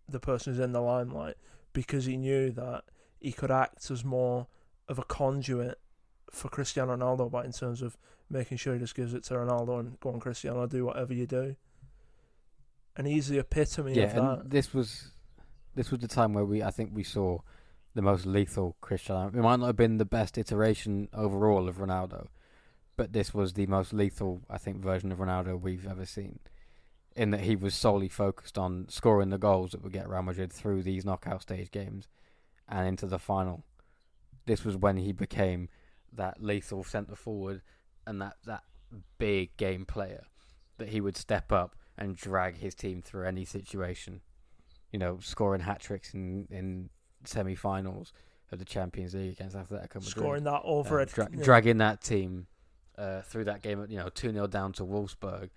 the person who's in the limelight, because he knew that he could act as more of a conduit for Cristiano Ronaldo, but in terms of making sure he just gives it to Ronaldo and go on, Cristiano, do whatever you do. And he's the epitome of that. And this was the time where I think we saw the most lethal Cristiano. It might not have been the best iteration overall of Ronaldo, but this was the most lethal, I think, version of Ronaldo we've ever seen, in that he was solely focused on scoring the goals that would get Real Madrid through these knockout stage games and into the final. This was when he became that lethal centre-forward and that big game player, that he would step up and drag his team through any situation. You know, scoring hat-tricks in semi-finals of the Champions League against Atletico Madrid. Scoring that overhead. Dragging that team through that game, 2-0 down to Wolfsburg,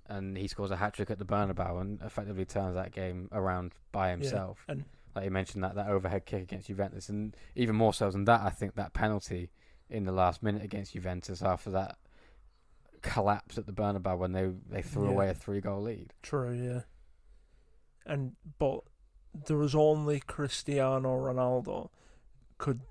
and he scores a hat-trick at the Bernabeu and effectively turns that game around by himself. Yeah, and like you mentioned, that overhead kick against Juventus, and even more so than that, I think that penalty in the last minute against Juventus after that collapse at the Bernabeu when they threw away a 3-goal lead. True, yeah. But there was only Cristiano Ronaldo could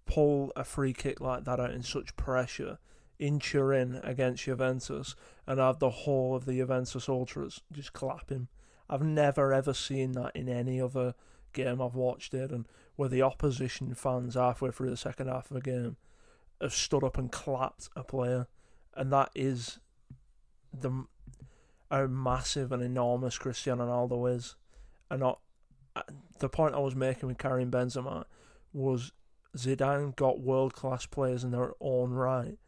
pull a free kick like that out in such pressure in Turin against Juventus and have the whole of the Juventus ultras just clap him. I've never ever seen that in any other game I've watched it, and where the opposition fans halfway through the second half of a game have stood up and clapped a player, and that is how massive and enormous Cristiano Ronaldo is. And the point I was making with Karim Benzema was Zidane got world-class players in their own right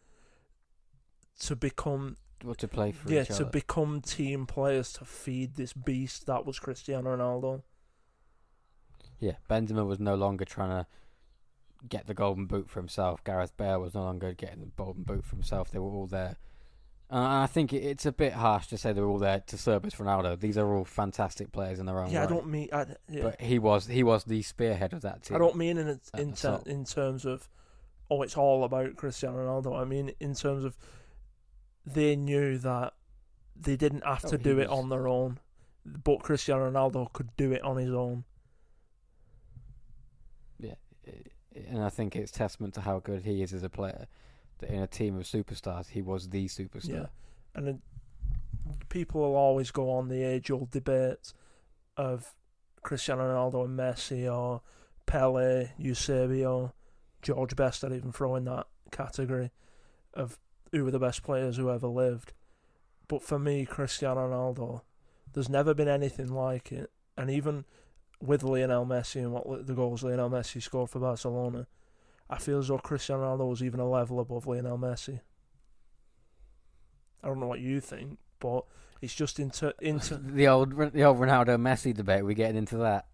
to become to play for each other. to become team players to feed this beast that was Cristiano Ronaldo. Yeah, Benzema was no longer trying to get the golden boot for himself. Gareth Bale was no longer getting the golden boot for himself. They were all there. I think it's a bit harsh to say they're all there to service Ronaldo. These are all fantastic players in their own right. I don't mean... But he was the spearhead of that team. I don't mean in terms of, it's all about Cristiano Ronaldo. I mean in terms of they knew that they didn't have to do it on their own, but Cristiano Ronaldo could do it on his own. Yeah. And I think it's testament to how good he is as a player, that in a team of superstars, he was the superstar. Yeah, and people will always go on the age-old debate of Cristiano Ronaldo and Messi, or Pele, Eusebio, George Best, I'd even throw in that category of who were the best players who ever lived. But for me, Cristiano Ronaldo, there's never been anything like it. And even with Lionel Messi and what the goals Lionel Messi scored for Barcelona, I feel as though Cristiano Ronaldo was even a level above Lionel Messi. I don't know what you think, but it's just into the old Ronaldo Messi debate. We're getting into that.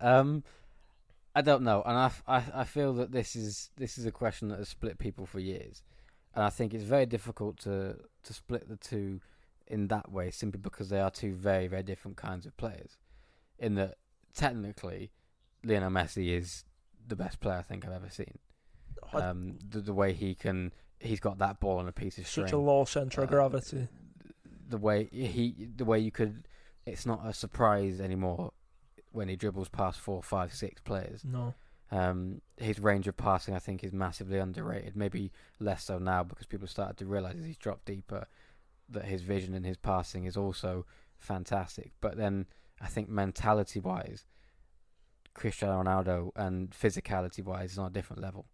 I don't know, and I feel that this is a question that has split people for years, and I think it's very difficult to split the two in that way, simply because they are two very, very different kinds of players. In that, technically, Lionel Messi is the best player I think I've ever seen. The way he's got that ball on a piece of string. Such a low centre of gravity. The way you could, it's not a surprise anymore when he dribbles past 4, 5, 6 players. No. His range of passing, I think, is massively underrated. Maybe less so now because people started to realise as he's dropped deeper that his vision and his passing is also fantastic. But then I think mentality-wise, Cristiano Ronaldo and physicality-wise is on a different level,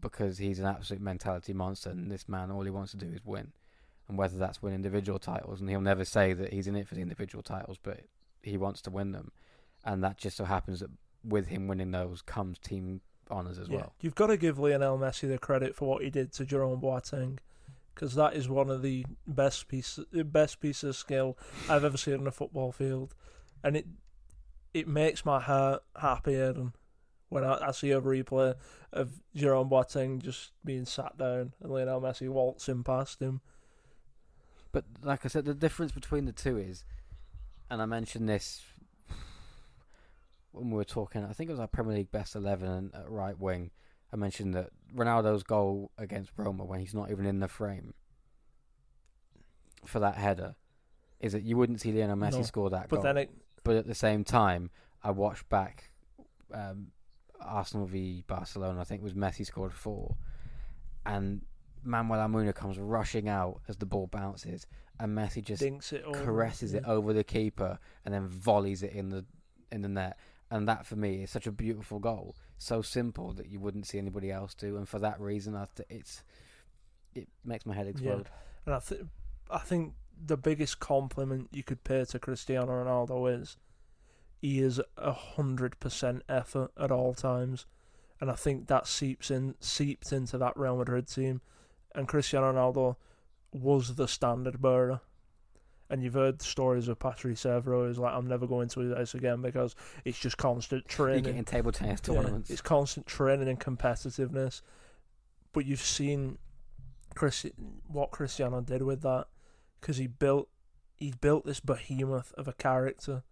because he's an absolute mentality monster, and this man, all he wants to do is win. And whether that's win individual titles, and he'll never say that he's in it for the individual titles, but he wants to win them. And that just so happens that with him winning those comes team honours as well. You've got to give Lionel Messi the credit for what he did to Jerome Boateng, because that is one of the best pieces of skill I've ever seen on a football field. And it makes my heart happier when I see a replay of Jerome Boateng just being sat down and Lionel Messi waltzing past him. But like I said, the difference between the two is, and I mentioned this when we were talking, I think it was our Premier League best 11 at right wing. I mentioned that Ronaldo's goal against Roma, when he's not even in the frame for that header, is that you wouldn't see Lionel Messi score that goal. But at the same time, I watched back Arsenal v Barcelona. I think it was Messi scored 4, and Manuel Almunia comes rushing out as the ball bounces, and Messi just caresses it over the keeper and then volleys it in the net. And that, for me, is such a beautiful goal. So simple that you wouldn't see anybody else do. And for that reason, it makes my head explode. Yeah. And I think the biggest compliment you could pay to Cristiano Ronaldo is he is 100% effort at all times. And I think that seeped into that Real Madrid team. And Cristiano Ronaldo was the standard bearer. And you've heard stories of Patrice Evra who's like, I'm never going to this again because it's just constant training. You get in table tennis tournaments. It's constant training and competitiveness. But you've seen what Cristiano did with that, because he built this behemoth of a character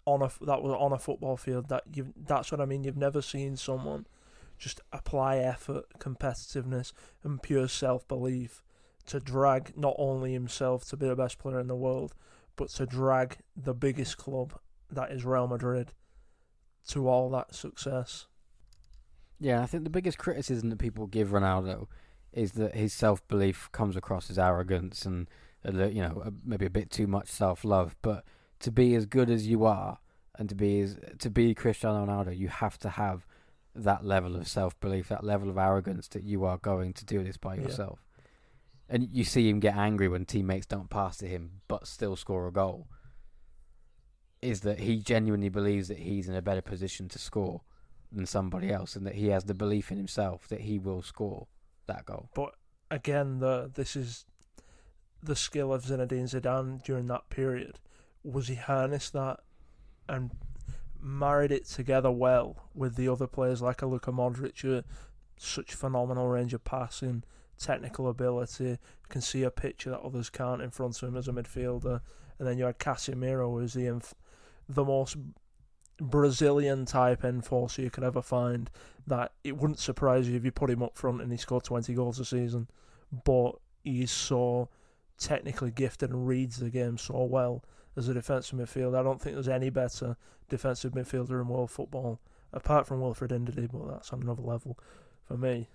that was on a football field. That's what I mean. You've never seen someone just apply effort, competitiveness, and pure self-belief to drag not only himself to be the best player in the world, but to drag the biggest club, that is Real Madrid, to all that success. Yeah, I think the biggest criticism that people give Ronaldo is that his self-belief comes across as arrogance and maybe a bit too much self-love. But to be as good as you are, and to be Cristiano Ronaldo, you have to have that level of self-belief, that level of arrogance that you are going to do this by yourself. And you see him get angry when teammates don't pass to him but still score a goal. Is that he genuinely believes that he's in a better position to score than somebody else, and that he has the belief in himself that he will score that goal. But again, this is the skill of Zinedine Zidane during that period. Was he harnessed that and married it together well with the other players like a Luka Modric, who such phenomenal range of passing, technical ability, can see a picture that others can't in front of him as a midfielder. And then you had Casemiro, who's the most Brazilian type enforcer you could ever find, that it wouldn't surprise you if you put him up front and he scored 20 goals a season. But he's so technically gifted and reads the game so well as a defensive midfielder. I don't think there's any better defensive midfielder in world football, apart from Wilfred Ndidi, but that's on another level for me.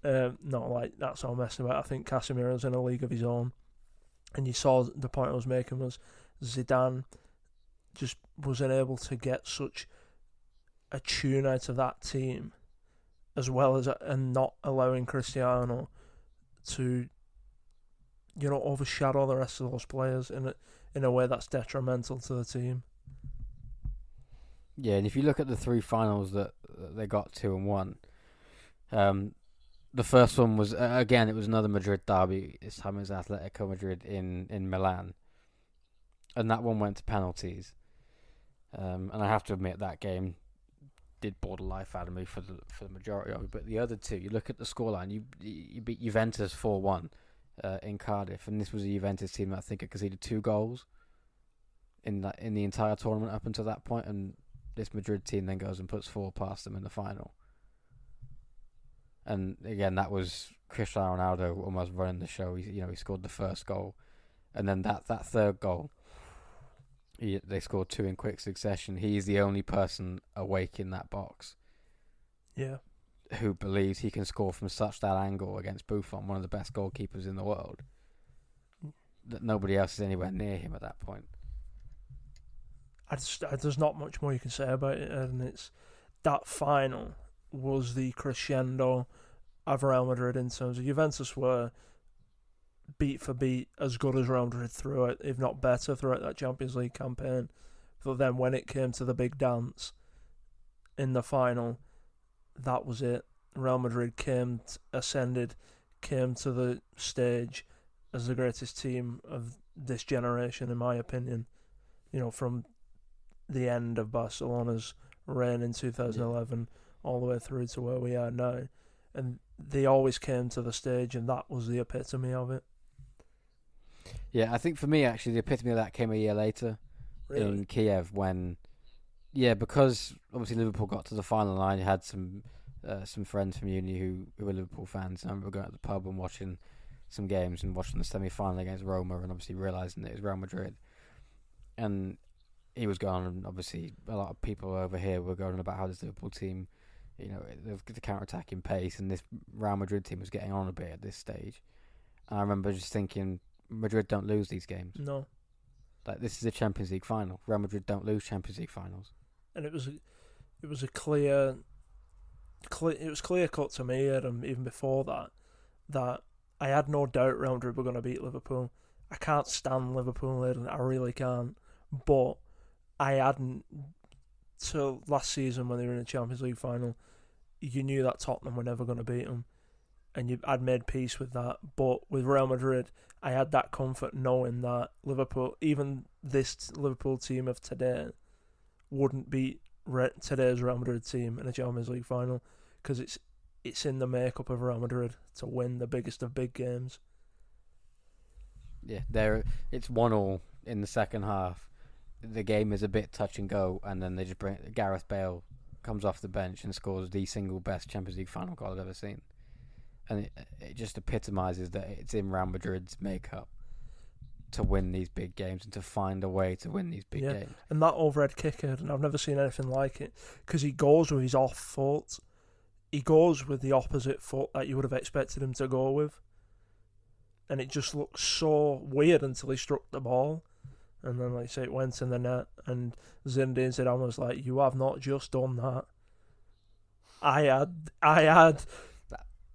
Not like that's all messing about. I think Casemiro's in a league of his own. And you saw the point I was making was Zidane just wasn't able to get such a tune out of that team as well as and not allowing Cristiano to, overshadow the rest of those players in a way that's detrimental to the team. Yeah, and if you look at the three finals that they got 2 and 1, the first one was again, it was another Madrid derby. This time it was Atletico Madrid in Milan, and that one went to penalties. And I have to admit that game did bore the life out of me for the majority of it. But the other two, you look at the scoreline. You beat Juventus 4-1 in Cardiff, and this was a Juventus team that I think had conceded 2 goals in the entire tournament up until that point, and this Madrid team then goes and puts 4 past them in the final. And again, that was Cristiano Ronaldo almost running the show. He scored the first goal, and then that third goal, they scored 2 in quick succession. He's the only person awake in that box. Yeah. Who believes he can score from such that angle against Buffon, one of the best goalkeepers in the world, that nobody else is anywhere near him at that point. There's not much more you can say about it, and it's that final was the crescendo of Real Madrid in terms of Juventus were beat for beat as good as Real Madrid throughout, if not better, throughout that Champions League campaign. But then when it came to the big dance in the final, that was it. Real Madrid ascended, came to the stage as the greatest team of this generation, in my opinion. From the end of Barcelona's reign in 2011 all the way through to where we are now. And they always came to the stage, and that was the epitome of it. Yeah, I think for me, actually, the epitome of that came a year later in Kiev because obviously Liverpool got to the final, and I had some friends from uni who were Liverpool fans, and I remember going to the pub and watching some games and watching the semi-final against Roma, and obviously realising that it was Real Madrid. And he was going, and obviously a lot of people over here were going about how this Liverpool team, the counter-attacking pace, and this Real Madrid team was getting on a bit at this stage. And I remember just thinking, Madrid don't lose these games. No. Like, this is a Champions League final. Real Madrid don't lose Champions League finals. And it was clear cut to me, Adam, even before that I had no doubt Real Madrid were going to beat Liverpool. I can't stand Liverpool, Aidan. I really can't. But I hadn't, till last season when they were in the Champions League final, you knew that Tottenham were never going to beat them. And I'd made peace with that. But with Real Madrid, I had that comfort knowing that Liverpool, even this Liverpool team of today, wouldn't beat today's Real Madrid team in a Champions League final, because it's in the makeup of Real Madrid to win the biggest of big games. Yeah, it's 1-1 in the second half. The game is a bit touch and go, and then they just bring Gareth Bale comes off the bench and scores the single best Champions League final goal I've ever seen. And it just epitomises that it's in Real Madrid's makeup to win these big games and to find a way to win these big games. And that overhead kicker, and I've never seen anything like it, because he goes with his off foot. He goes with the opposite foot that you would have expected him to go with. And it just looked so weird until he struck the ball. And then, like I say, it went in the net, and Zinedine Zidane was like, "You have not just done that. I had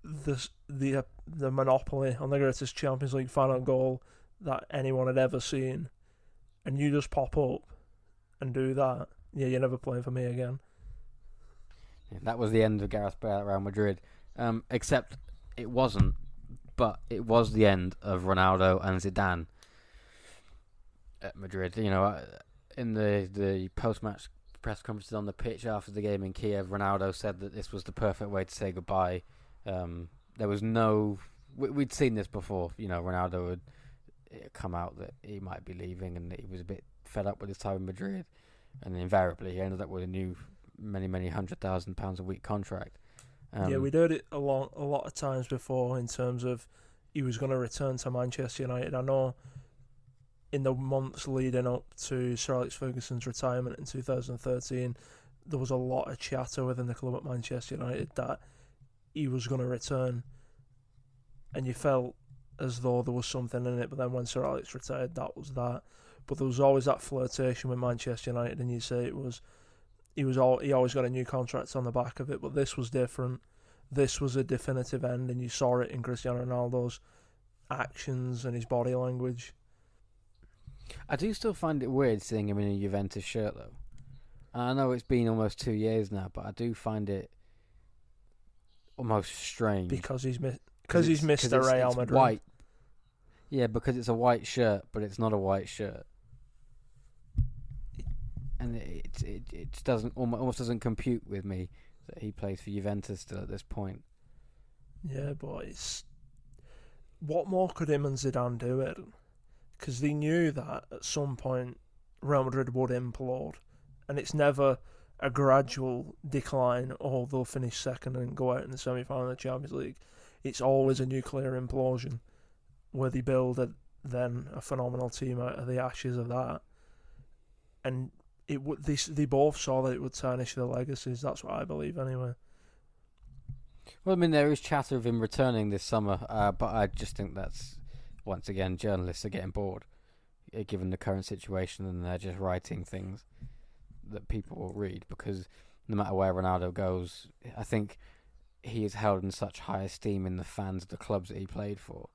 the monopoly on the greatest Champions League final goal that anyone had ever seen, and you just pop up and do that. Yeah, you're never playing for me again." Yeah, that was the end of Gareth Bale at Real Madrid. Except it wasn't, but it was the end of Ronaldo and Zidane at Madrid. In the post-match press conferences on the pitch after the game in Kiev, Ronaldo said that this was the perfect way to say goodbye. There was no... We'd seen this before. Ronaldo would come out that he might be leaving, and that he was a bit fed up with his time in Madrid, and invariably he ended up with a new many £100,000 a week contract. We'd heard it a lot of times before in terms of he was going to return to Manchester United. I know in the months leading up to Sir Alex Ferguson's retirement in 2013, there was a lot of chatter within the club at Manchester United that he was going to return, and you felt as though there was something in it. But then when Sir Alex retired, that was that. But there was always that flirtation with Manchester United, and you say he always got a new contract on the back of it. But this was different. this was a definitive end, and you saw it in Cristiano Ronaldo's actions and his body language. I do still find it weird seeing him in a Juventus shirt, though. And I know it's been almost 2 years now, but I do find it almost strange. Because he's missed a Real Madrid. White. Yeah, because it's a white shirt, but it's not a white shirt. And it doesn't almost doesn't compute with me that he plays for Juventus still at this point. Yeah, but what more could him and Zidane do it? Because they knew that at some point Real Madrid would implode, and it's never a gradual decline, or they'll finish second and go out in the semi-final of the Champions League. It's always a nuclear implosion where they build then a phenomenal team out of the ashes of that. And they both saw that it would tarnish their legacies. That's what I believe, anyway. Well, I mean, there is chatter of him returning this summer, but I just think that's, once again, journalists are getting bored, given the current situation, and they're just writing things that people will read, because no matter where Ronaldo goes, I think he is held in such high esteem in the fans of the clubs that he played for.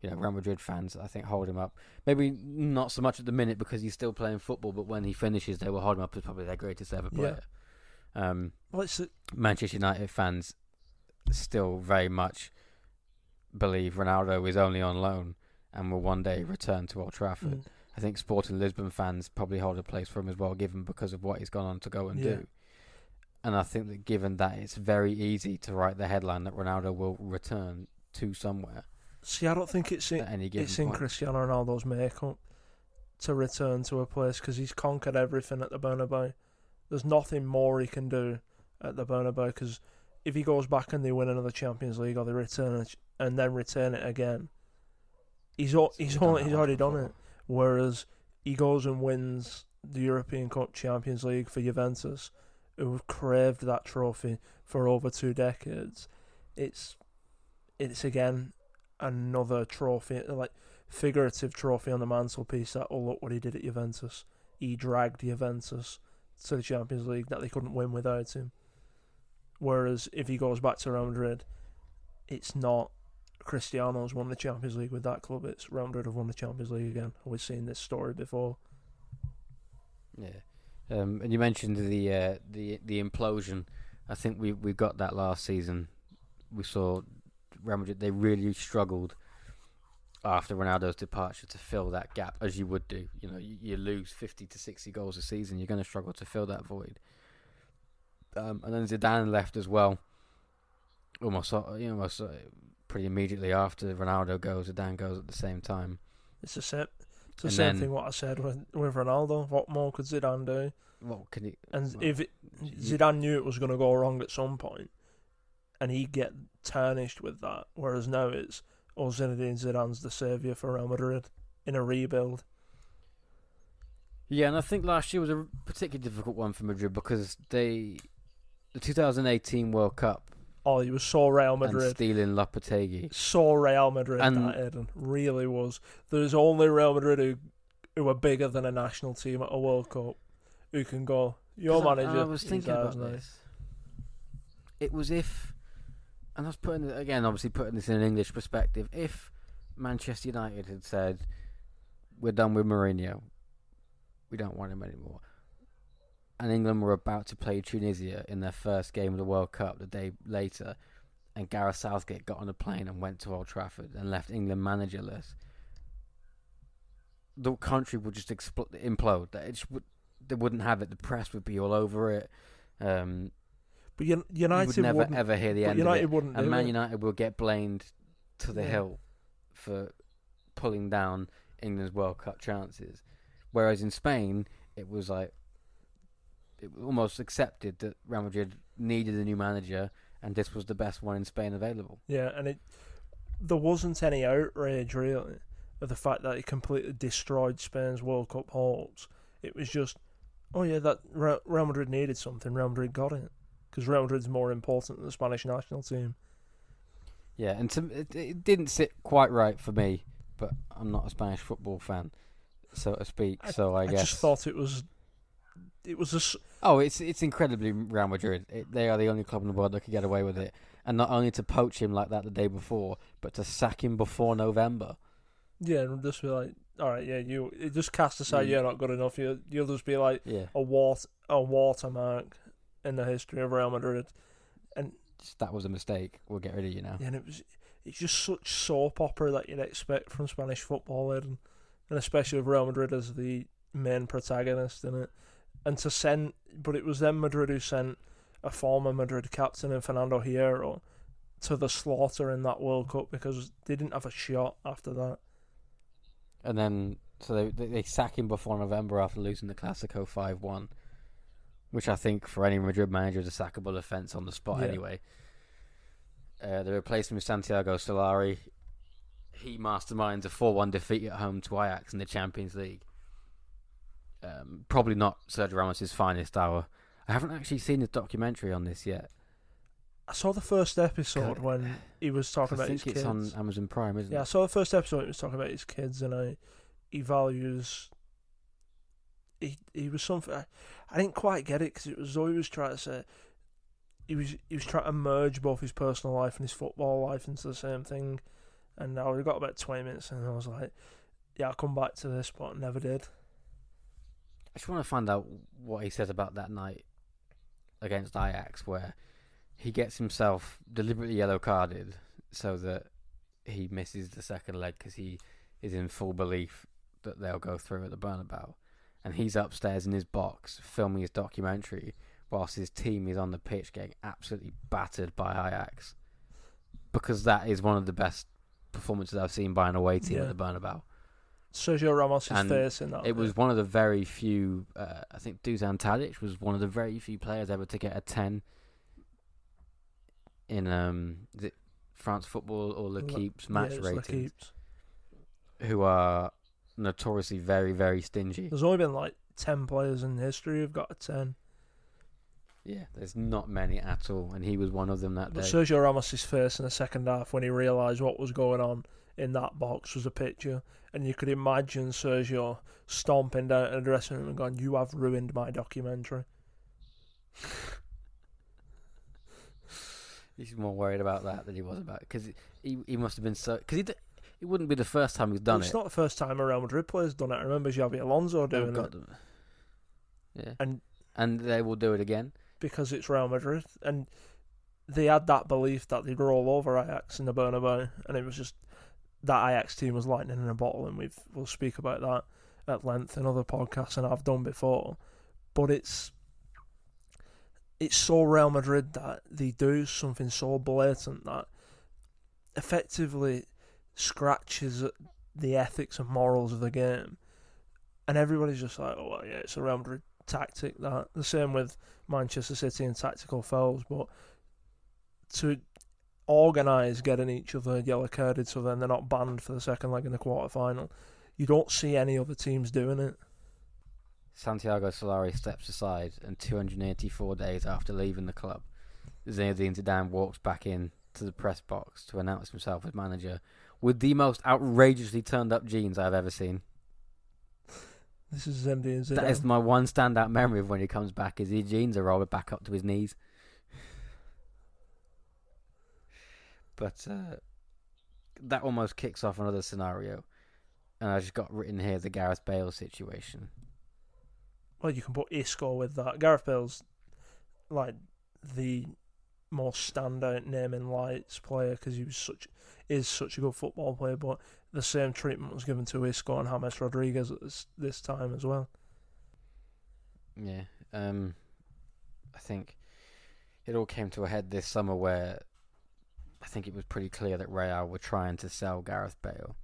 You know, Real Madrid fans, I think, hold him up. Maybe not so much at the minute because he's still playing football, but when he finishes, they will hold him up as probably their greatest ever player. Yeah. Manchester United fans still very much believe Ronaldo is only on loan and will one day return to Old Trafford. I think Sporting Lisbon fans probably hold a place for him as well, given because of what he's gone on to go and do. And I think that given that, it's very easy to write the headline that Ronaldo will return to somewhere. See, I don't think it's in Cristiano Ronaldo's makeup to return to a place, because he's conquered everything at the Bernabeu. There's nothing more he can do at the Bernabeu, because if he goes back and they win another Champions League, or they return it and then return it again, he's already done it. Whereas he goes and wins the European Cup, Champions League for Juventus, who have craved that trophy for over 2 decades. It's again another trophy, like figurative trophy on the mantelpiece that, oh, look what he did at Juventus. He dragged Juventus to the Champions League that they couldn't win without him. Whereas if he goes back to Real Madrid, it's not Cristiano's won the Champions League with that club, it's Real Madrid have won the Champions League again. We've seen this story before. Yeah. And you mentioned the implosion. I think we got that last season. We saw Real Madrid, they really struggled after Ronaldo's departure to fill that gap, as you would do. You know, you lose 50 to 60 goals a season, you're going to struggle to fill that void. And then Zidane left as well, almost pretty immediately after Ronaldo goes. Zidane goes at the same time. It's the same thing what I said with Ronaldo. What more could Zidane do? Zidane knew it was going to go wrong at some point, and he'd get tarnished with that. Whereas now it's, Zinedine Zidane's the saviour for Real Madrid in a rebuild. Yeah, and I think last year was a particularly difficult one for Madrid, because the 2018 World Cup. Oh, he was so Real Madrid. And stealing Lopetegui. So Real Madrid, that Eden. Really was. There's only Real Madrid who are bigger than a national team at a World Cup, who can go, your manager. I was thinking about this. It was if, and I was putting this in an English perspective, if Manchester United had said, we're done with Mourinho, we don't want him anymore, and England were about to play Tunisia in their first game of the World Cup the day later, and Gareth Southgate got on a plane and went to Old Trafford and left England managerless, the country would just implode. They wouldn't have it. The press would be all over it. But United you would never ever hear the end United of it. Wouldn't and Man it. United will get blamed to the hill for pulling down England's World Cup chances. Whereas in Spain, it was almost accepted that Real Madrid needed a new manager, and this was the best one in Spain available. Yeah, and there wasn't any outrage really of the fact that it completely destroyed Spain's World Cup hopes. It was just, that Real Madrid needed something. Real Madrid got it, because Real Madrid's more important than the Spanish national team. Yeah, and it didn't sit quite right for me, but I'm not a Spanish football fan, so to speak. I guess I just thought it was it's incredibly Real Madrid. They are the only club in the world that could get away with it. And not only to poach him like that the day before, but to sack him before November. Yeah, and just be like, all right, yeah, it just cast aside, you're not good enough. You'll just be like a watermark in the history of Real Madrid. And that was a mistake. We'll get rid of you now. Yeah, and it's just such soap opera that you'd expect from Spanish football, and especially with Real Madrid as the main protagonist in it. And but it was then Madrid who sent a former Madrid captain in Fernando Hierro to the slaughter in that World Cup because they didn't have a shot after that. And then, so they sack him before November after losing the Clásico 5-1, which I think for any Madrid manager is a sackable offence on the spot anyway. They replaced him with Santiago Solari. He masterminds a 4-1 defeat at home to Ajax in the Champions League. Probably not Sergio Ramos' finest hour. I haven't actually seen his documentary on this yet. I saw the first episode when he was talking about his kids. I think it's on Amazon Prime, isn't it? Yeah, I saw the first episode when he was talking about his kids, and he values... He was something... I didn't quite get it, because it was always trying to say... He was trying to merge both his personal life and his football life into the same thing. And now we got about 20 minutes, and I was like, yeah, I'll come back to this, but never did. I just want to find out what he says about that night against Ajax, where he gets himself deliberately yellow carded so that he misses the second leg because he is in full belief that they'll go through at the Bernabeu. And he's upstairs in his box filming his documentary whilst his team is on the pitch getting absolutely battered by Ajax. Because that is one of the best performances I've seen by an away team at the Bernabeu. Sergio Ramos' face in that. It was one of the very few, I think Dusan Tadic was one of the very few players ever to get a 10 in is it France Football or L'Equipe's match ratings, who are notoriously very, very stingy. There's only been like 10 players in history who've got a 10. Yeah, there's not many at all, and he was one of them that day. Sergio Ramos' face in the second half when he realised what was going on in that box was a picture, and you could imagine Sergio stomping down in the dressing room and going, "You have ruined my documentary." He's more worried about that than he was about, because he must have been so, because it wouldn't be the first time he's done it. It's not the first time a Real Madrid player's done it. I remember Xabi Alonso doing it. Yeah, and they will do it again because it's Real Madrid, and they had that belief that they'd roll over Ajax in the Bernabeu, and it was just that Ajax team was lightning in a bottle, and we'll speak about that at length in other podcasts, and I've done before. But it's so Real Madrid that they do something so blatant that effectively scratches at the ethics and morals of the game, and everybody's just like, "Oh well, yeah, it's a Real Madrid tactic." That the same with Manchester City and tactical fouls, but to organise getting each other yellow carded so then they're not banned for the second leg in the quarter final, you don't see any other teams doing it. Santiago Solari steps aside, and 284 days after leaving the club, Zinedine Zidane walks back in to the press box to announce himself as manager with the most outrageously turned up jeans I've ever seen. This is Zinedine Zidane. That is my one standout memory of when he comes back, is his jeans are rolled back up to his knees. But that almost kicks off another scenario, and I just got written here the Gareth Bale situation. Well, you can put Isco with that. Gareth Bale's like the most standout name in lights player because he is such a good football player, but the same treatment was given to Isco and James Rodriguez at this time as well. Yeah, I think it all came to a head this summer where I think it was pretty clear that Real were trying to sell Gareth Bale,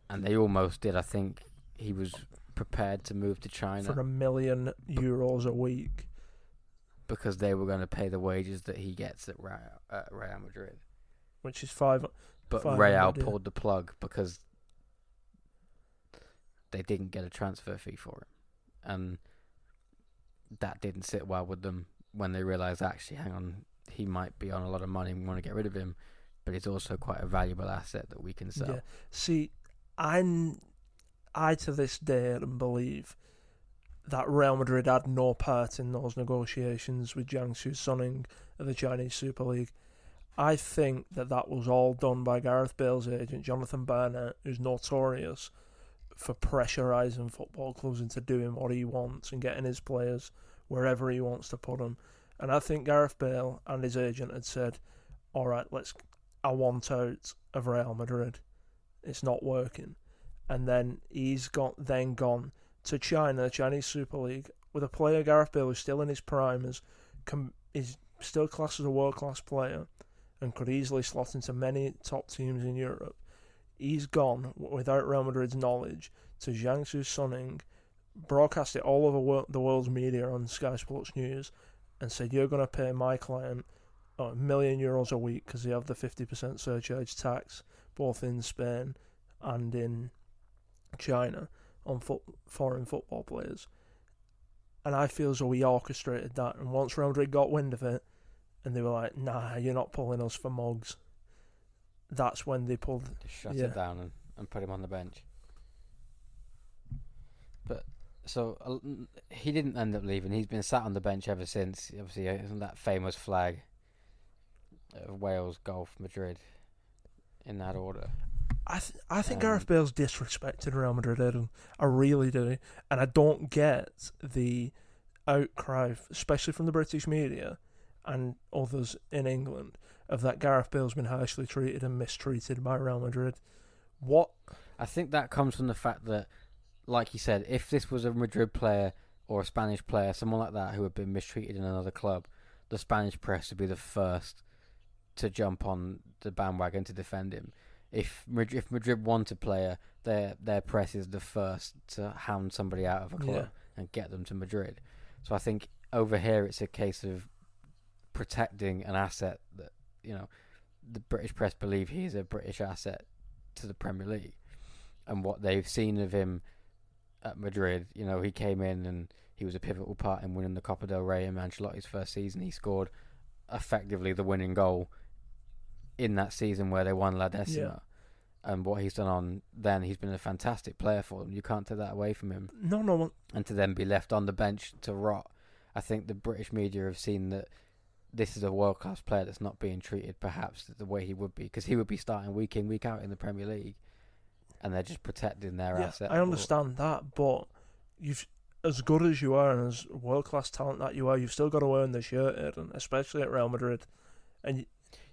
and they almost did. I think he was prepared to move to China for €1 million a week because they were going to pay the wages that he gets at Real Madrid, which is five. But Real pulled the plug because they didn't get a transfer fee for him, and that didn't sit well with them when they realised, actually, hang on, he might be on a lot of money and we want to get rid of him, but he's also quite a valuable asset that we can sell. Yeah. See, I to this day believe that Real Madrid had no part in those negotiations with Jiangsu Suning of the Chinese Super League. I think that was all done by Gareth Bale's agent, Jonathan Burnett, who's notorious for pressurising football clubs into doing what he wants and getting his players wherever he wants to put them. And I think Gareth Bale and his agent had said, all right, I want out of Real Madrid. It's not working. And then he's gone to China, the Chinese Super League, with a player, Gareth Bale, who's still in his prime, is still classed as a world-class player and could easily slot into many top teams in Europe. He's gone, without Real Madrid's knowledge, to Jiangsu Suning, broadcast it all over the world's media on Sky Sports News, and said, you're going to pay my client €1 million a week because they have the 50% surcharge tax, both in Spain and in China, on foreign football players. And I feel as though he orchestrated that. And once Real Madrid got wind of it, and they were like, nah, you're not pulling us for mugs, that's when they pulled... Just shut it down and put him on the bench. But, so, he didn't end up leaving. He's been sat on the bench ever since. Obviously, isn't that famous flag of Wales, Golf, Madrid, in that order. I think Gareth Bale's disrespected Real Madrid, Eden. I really do. And I don't get the outcry, especially from the British media and others in England, of that Gareth Bale's been harshly treated and mistreated by Real Madrid. What? I think that comes from the fact that, like you said, if this was a Madrid player or a Spanish player, someone like that who had been mistreated in another club, the Spanish press would be the first to jump on the bandwagon to defend him. If Madrid want a player, their press is the first to hound somebody out of a club and get them to Madrid. So I think over here it's a case of protecting an asset that, the British press believe he is a British asset to the Premier League. And what they've seen of him at Madrid, he came in and he was a pivotal part in winning the Copa del Rey in Ancelotti's first season. He scored effectively the winning goal in that season where they won La Decima. And what he's done on then, he's been a fantastic player for them. You can't take that away from him. No. And to then be left on the bench to rot. I think the British media have seen that this is a world-class player that's not being treated perhaps the way he would be, because he would be starting week in, week out in the Premier League, and they're just protecting their asset. I understand that, but as good as you are and as world-class talent that you are, you've still got to earn the shirt, Aaron, especially at Real Madrid. And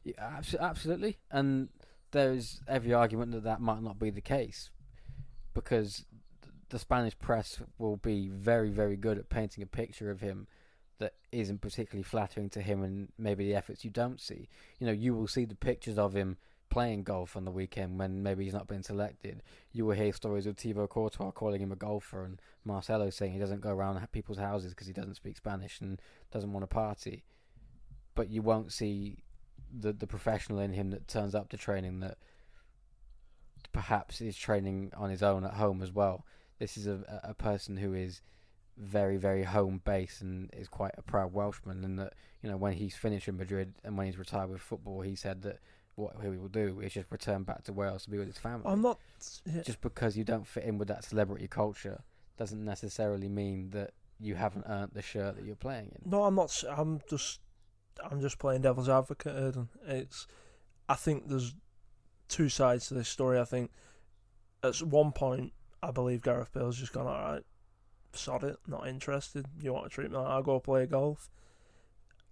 yeah, absolutely. And there's every argument that might not be the case, because the Spanish press will be very, very good at painting a picture of him that isn't particularly flattering to him and maybe the efforts you don't see. You will see the pictures of him playing golf on the weekend when maybe he's not been selected. You will hear stories of Thibaut Courtois calling him a golfer and Marcelo saying he doesn't go around people's houses because he doesn't speak Spanish and doesn't want to party. But you won't see the professional in him that turns up to training, that perhaps is training on his own at home as well. This is a person who is very, very home based and is quite a proud Welshman, and that when he's finished in Madrid and when he's retired with football, he said that what he will do is just return back to Wales to be with his family. Just because you don't fit in with that celebrity culture doesn't necessarily mean that you haven't earned the shirt that you're playing in. No, I'm not. I'm just playing devil's advocate, Eden. I think there's two sides to this story. I think at one point, I believe Gareth Bale's just gone, all right, sod it, not interested. You want to treat me like I'll go play golf.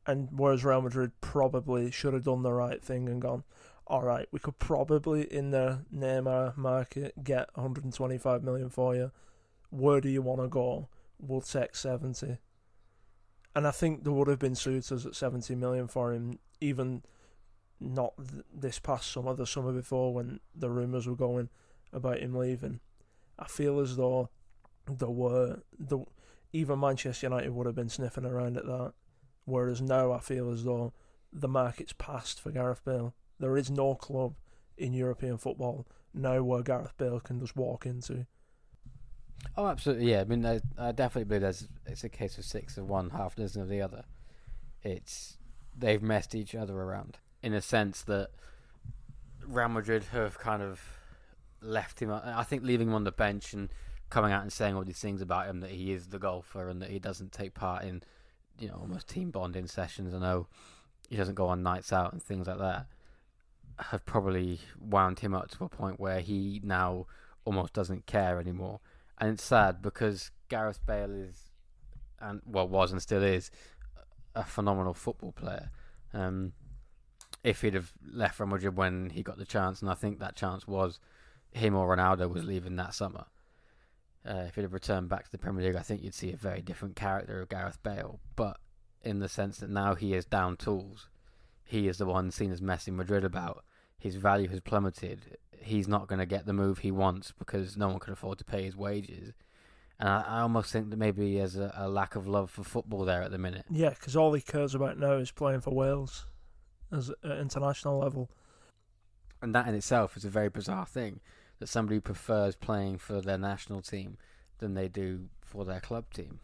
And whereas Real Madrid probably should have done the right thing and gone, all right, we could probably in the Neymar market get 125 million for you. Where do you want to go? We'll take 70. And I think there would have been suitors at 70 million for him, even not this past summer, the summer before when the rumours were going about him leaving. I feel as though even Manchester United would have been sniffing around at that. Whereas now I feel as though the market's passed for Gareth Bale. There is no club in European football now where Gareth Bale can just walk into. Oh, absolutely, yeah. I mean, I definitely believe it's a case of 6 of one, half a dozen of the other. They've messed each other around in a sense that Real Madrid have kind of left him. I think leaving him on the bench and coming out and saying all these things about him, that he is the golfer and that he doesn't take part in, almost team bonding sessions. I know he doesn't go on nights out and things like that, have probably wound him up to a point where he now almost doesn't care anymore. And it's sad because Gareth Bale was and still is a phenomenal football player. If he'd have left Real Madrid when he got the chance, and I think that chance was him or Ronaldo was leaving that summer, if he'd have returned back to the Premier League, I think you'd see a very different character of Gareth Bale. But in the sense that now he is down tools, he is the one seen as messing Madrid about. His value has plummeted. He's not going to get the move he wants because no one can afford to pay his wages. And I almost think that maybe there's a lack of love for football there at the minute. Yeah, because all he cares about now is playing for Wales at international level. And that in itself is a very bizarre thing, that somebody prefers playing for their national team than they do for their club team.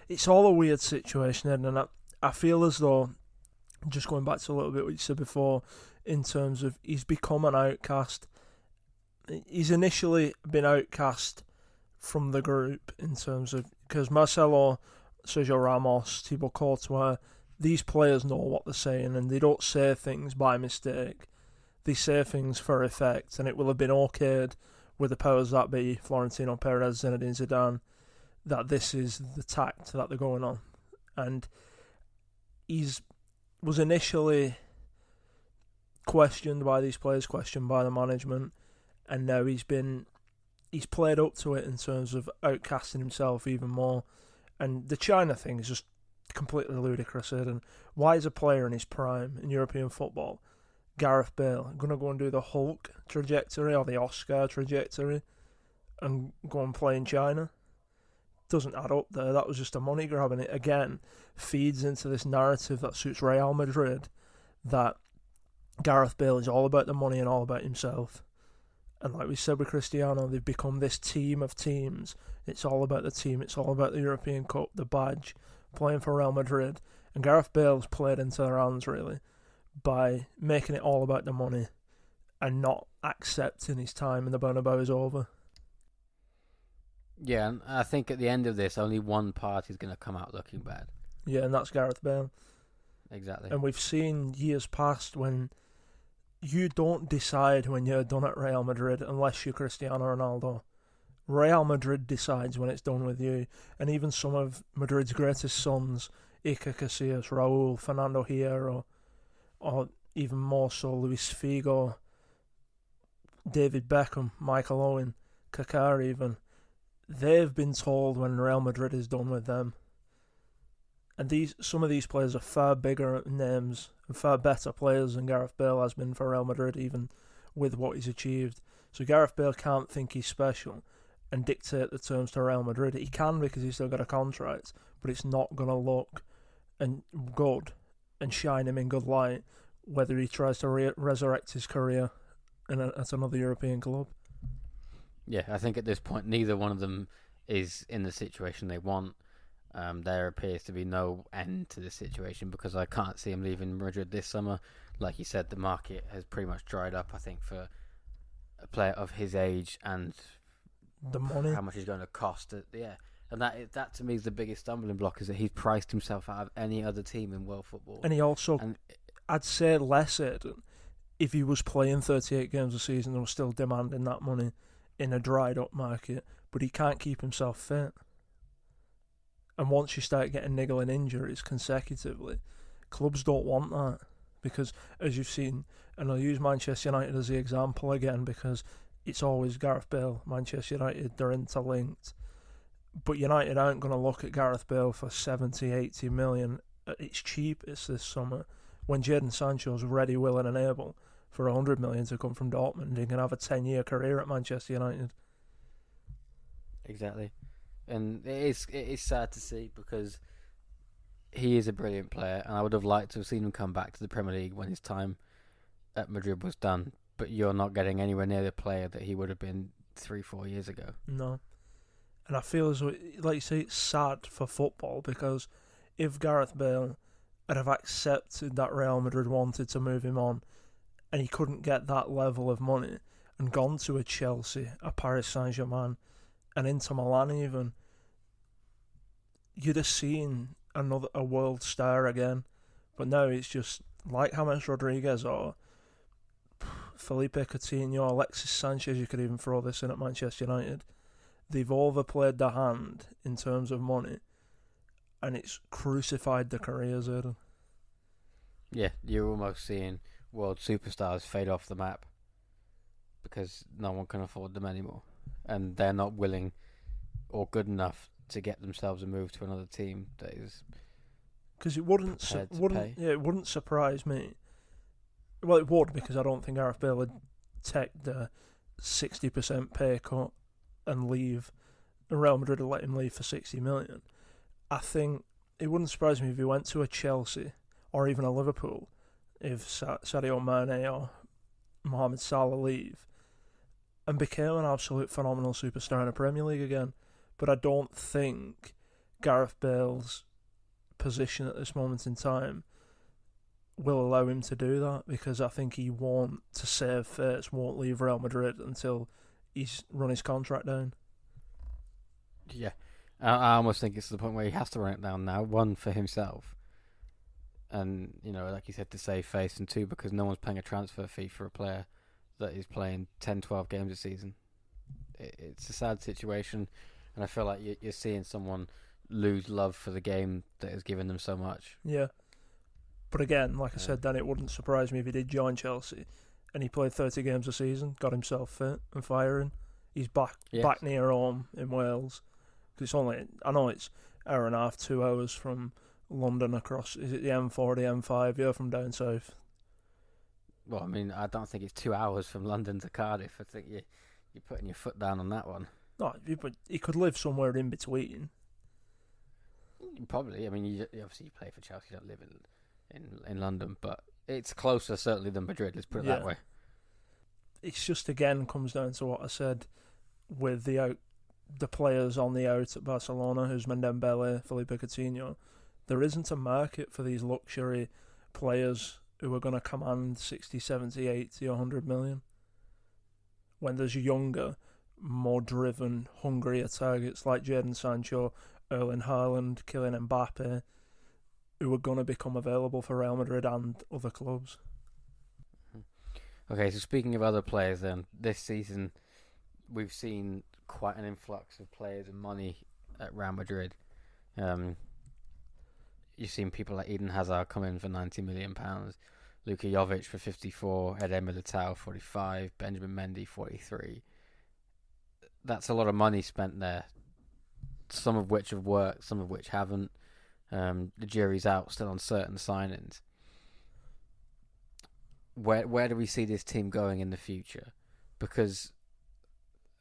It's all a weird situation, and I feel as though, just going back to a little bit what you said before, in terms of he's become an outcast. He's initially been outcast from the group in terms of, because Marcelo, Sergio Ramos, Thibaut Courtois, these players know what they're saying and they don't say things by mistake. They say things for effect, and it will have been okayed with the powers that be, Florentino Perez, Zinedine Zidane, that this is the tact that they're going on. And was initially questioned by these players, questioned by the management, and now he's played up to it in terms of outcasting himself even more. And the China thing is just completely ludicrous. And why is a player in his prime in European football, Gareth Bale, going to go and do the Hulk trajectory or the Oscar trajectory and go and play in China? Doesn't add up there. That was just a money grab, and it again feeds into this narrative that suits Real Madrid, that Gareth Bale is all about the money and all about himself. And like we said with Cristiano, they've become this team of teams. It's all about the team. It's all about the European Cup, the badge, playing for Real Madrid. And Gareth Bale's played into their hands, really, by making it all about the money and not accepting his time in the Bernabeu is over. Yeah, and I think at the end of this, only one party is going to come out looking bad. Yeah, and that's Gareth Bale. Exactly. And we've seen years past when you don't decide when you're done at Real Madrid unless you're Cristiano Ronaldo. Real Madrid decides when it's done with you. And even some of Madrid's greatest sons, Iker Casillas, Raúl, Fernando Hierro, or even more so Luis Figo, David Beckham, Michael Owen, Kaká even, they've been told when Real Madrid is done with them. And some of these players are far bigger names and far better players than Gareth Bale has been for Real Madrid, even with what he's achieved. So Gareth Bale can't think he's special and dictate the terms to Real Madrid. He can because he's still got a contract, but it's not going to look good and shine him in good light whether he tries to resurrect his career at another European club. Yeah, I think at this point neither one of them is in the situation they want. There appears to be no end to this situation because I can't see him leaving Madrid this summer. Like you said, the market has pretty much dried up, I think, for a player of his age and the money, how much he's going to cost. And that to me is the biggest stumbling block, is that he's priced himself out of any other team in world football. And he also, I'd say less if he was playing 38 games a season and was still demanding that money in a dried up market, but he can't keep himself fit. And once you start getting niggling injuries consecutively, clubs don't want that. Because, as you've seen, and I'll use Manchester United as the example again because it's always Gareth Bale, Manchester United, they're interlinked. But United aren't going to look at Gareth Bale for 70, 80 million at its cheapest this summer when Jadon Sancho's ready, willing and able for 100 million to come from Dortmund. He can have a 10-year career at Manchester United. Exactly. And it is sad to see because he is a brilliant player, and I would have liked to have seen him come back to the Premier League when his time at Madrid was done. But you're not getting anywhere near the player that he would have been 3-4 years ago. No. And I feel as though, like you say, it's sad for football because if Gareth Bale had have accepted that Real Madrid wanted to move him on and he couldn't get that level of money, and gone to a Chelsea, a Paris Saint-Germain, and Inter Milan even, you'd have seen a world star again. But now it's just like James Rodriguez or Felipe Coutinho, Alexis Sanchez, you could even throw this in at Manchester United. They've overplayed their hand in terms of money, and it's crucified their careers, Aidan. Yeah, you're almost seeing world superstars fade off the map because no one can afford them anymore, and they're not willing or good enough to get themselves a move to another team that is. Because it wouldn't surprise me. Well, it would, because I don't think Gareth Bale would take the 60% pay cut and leave. Real Madrid would let him leave for 60 million. I think it wouldn't surprise me if he went to a Chelsea or even a Liverpool, if Sadio Mane or Mohamed Salah leave, and became an absolute phenomenal superstar in the Premier League again. But I don't think Gareth Bale's position at this moment in time will allow him to do that, because I think he won't, to save face, won't leave Real Madrid until he's run his contract down. Yeah, I almost think it's to the point where he has to run it down now. One, for himself, and like you said, to save face, and two, because no one's paying a transfer fee for a player that is playing 10, 12 games a season. It's a sad situation, and I feel like you're seeing someone lose love for the game that has given them so much. Yeah. But again, like I said, then it wouldn't surprise me if he did join Chelsea and he played 30 games a season, got himself fit and firing. He's back near home in Wales. Cause I know it's hour and a half, 2 hours from London across, is it the M4, the M5? You're from down south. Well, I mean, I don't think it's 2 hours from London to Cardiff. I think you're putting your foot down on that one. No, but he could live somewhere in between. Probably. I mean, you obviously play for Chelsea, you don't live in London, but it's closer certainly than Madrid, let's put it that way. It's just, again, comes down to what I said with the players on the out at Barcelona, who's Dembele, Felipe Coutinho. There isn't a market for these luxury players who are going to command 60, 70, 80, 100 million. When there's younger, more driven, hungrier targets like Jadon Sancho, Erling Haaland, Kylian Mbappe, who are going to become available for Real Madrid and other clubs. Okay, so speaking of other players then, this season we've seen quite an influx of players and money at Real Madrid. You've seen people like Eden Hazard come in for £90 million, Luka Jovic for 54, Eder Militao 45, Benjamin Mendy 43. That's a lot of money spent there, some of which have worked, some of which haven't. The jury's out still on certain signings. Where do we see this team going in the future? Because,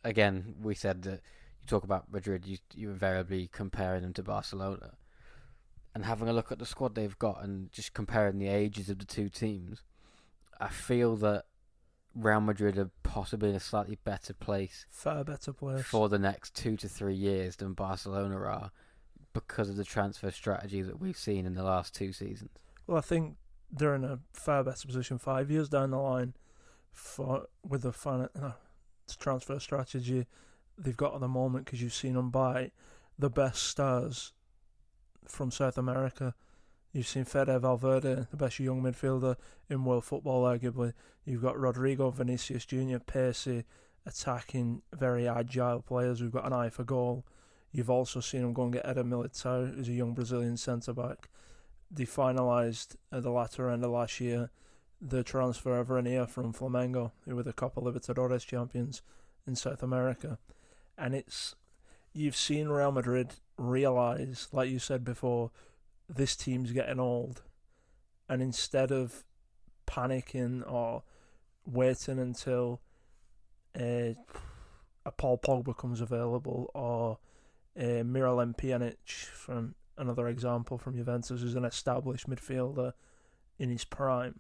again, we said that you talk about Madrid, you invariably comparing them to Barcelona. And having a look at the squad they've got and just comparing the ages of the two teams, I feel that Real Madrid are possibly in a slightly better place. Far better place. For the next 2 to 3 years than Barcelona are, because of the transfer strategy that we've seen in the last 2 seasons. Well, I think they're in a far better position 5 years down the line with the transfer strategy they've got at the moment, because you've seen them buy the best stars from South America. You've seen Fede Valverde, the best young midfielder in world football, arguably. You've got Rodrigo, Vinicius Jr., pacey, attacking, very agile players who've got an eye for goal. You've also seen them go and get Eder Militao, who's a young Brazilian centre-back. They finalised at the latter end of last year the transfer of Renier from Flamengo, who were the Copa Libertadores champions in South America. And you've seen Real Madrid realise, like you said before, this team's getting old. And instead of panicking or waiting until a Paul Pogba comes available, or Miralem Pjanic, from another example from Juventus, who's an established midfielder in his prime,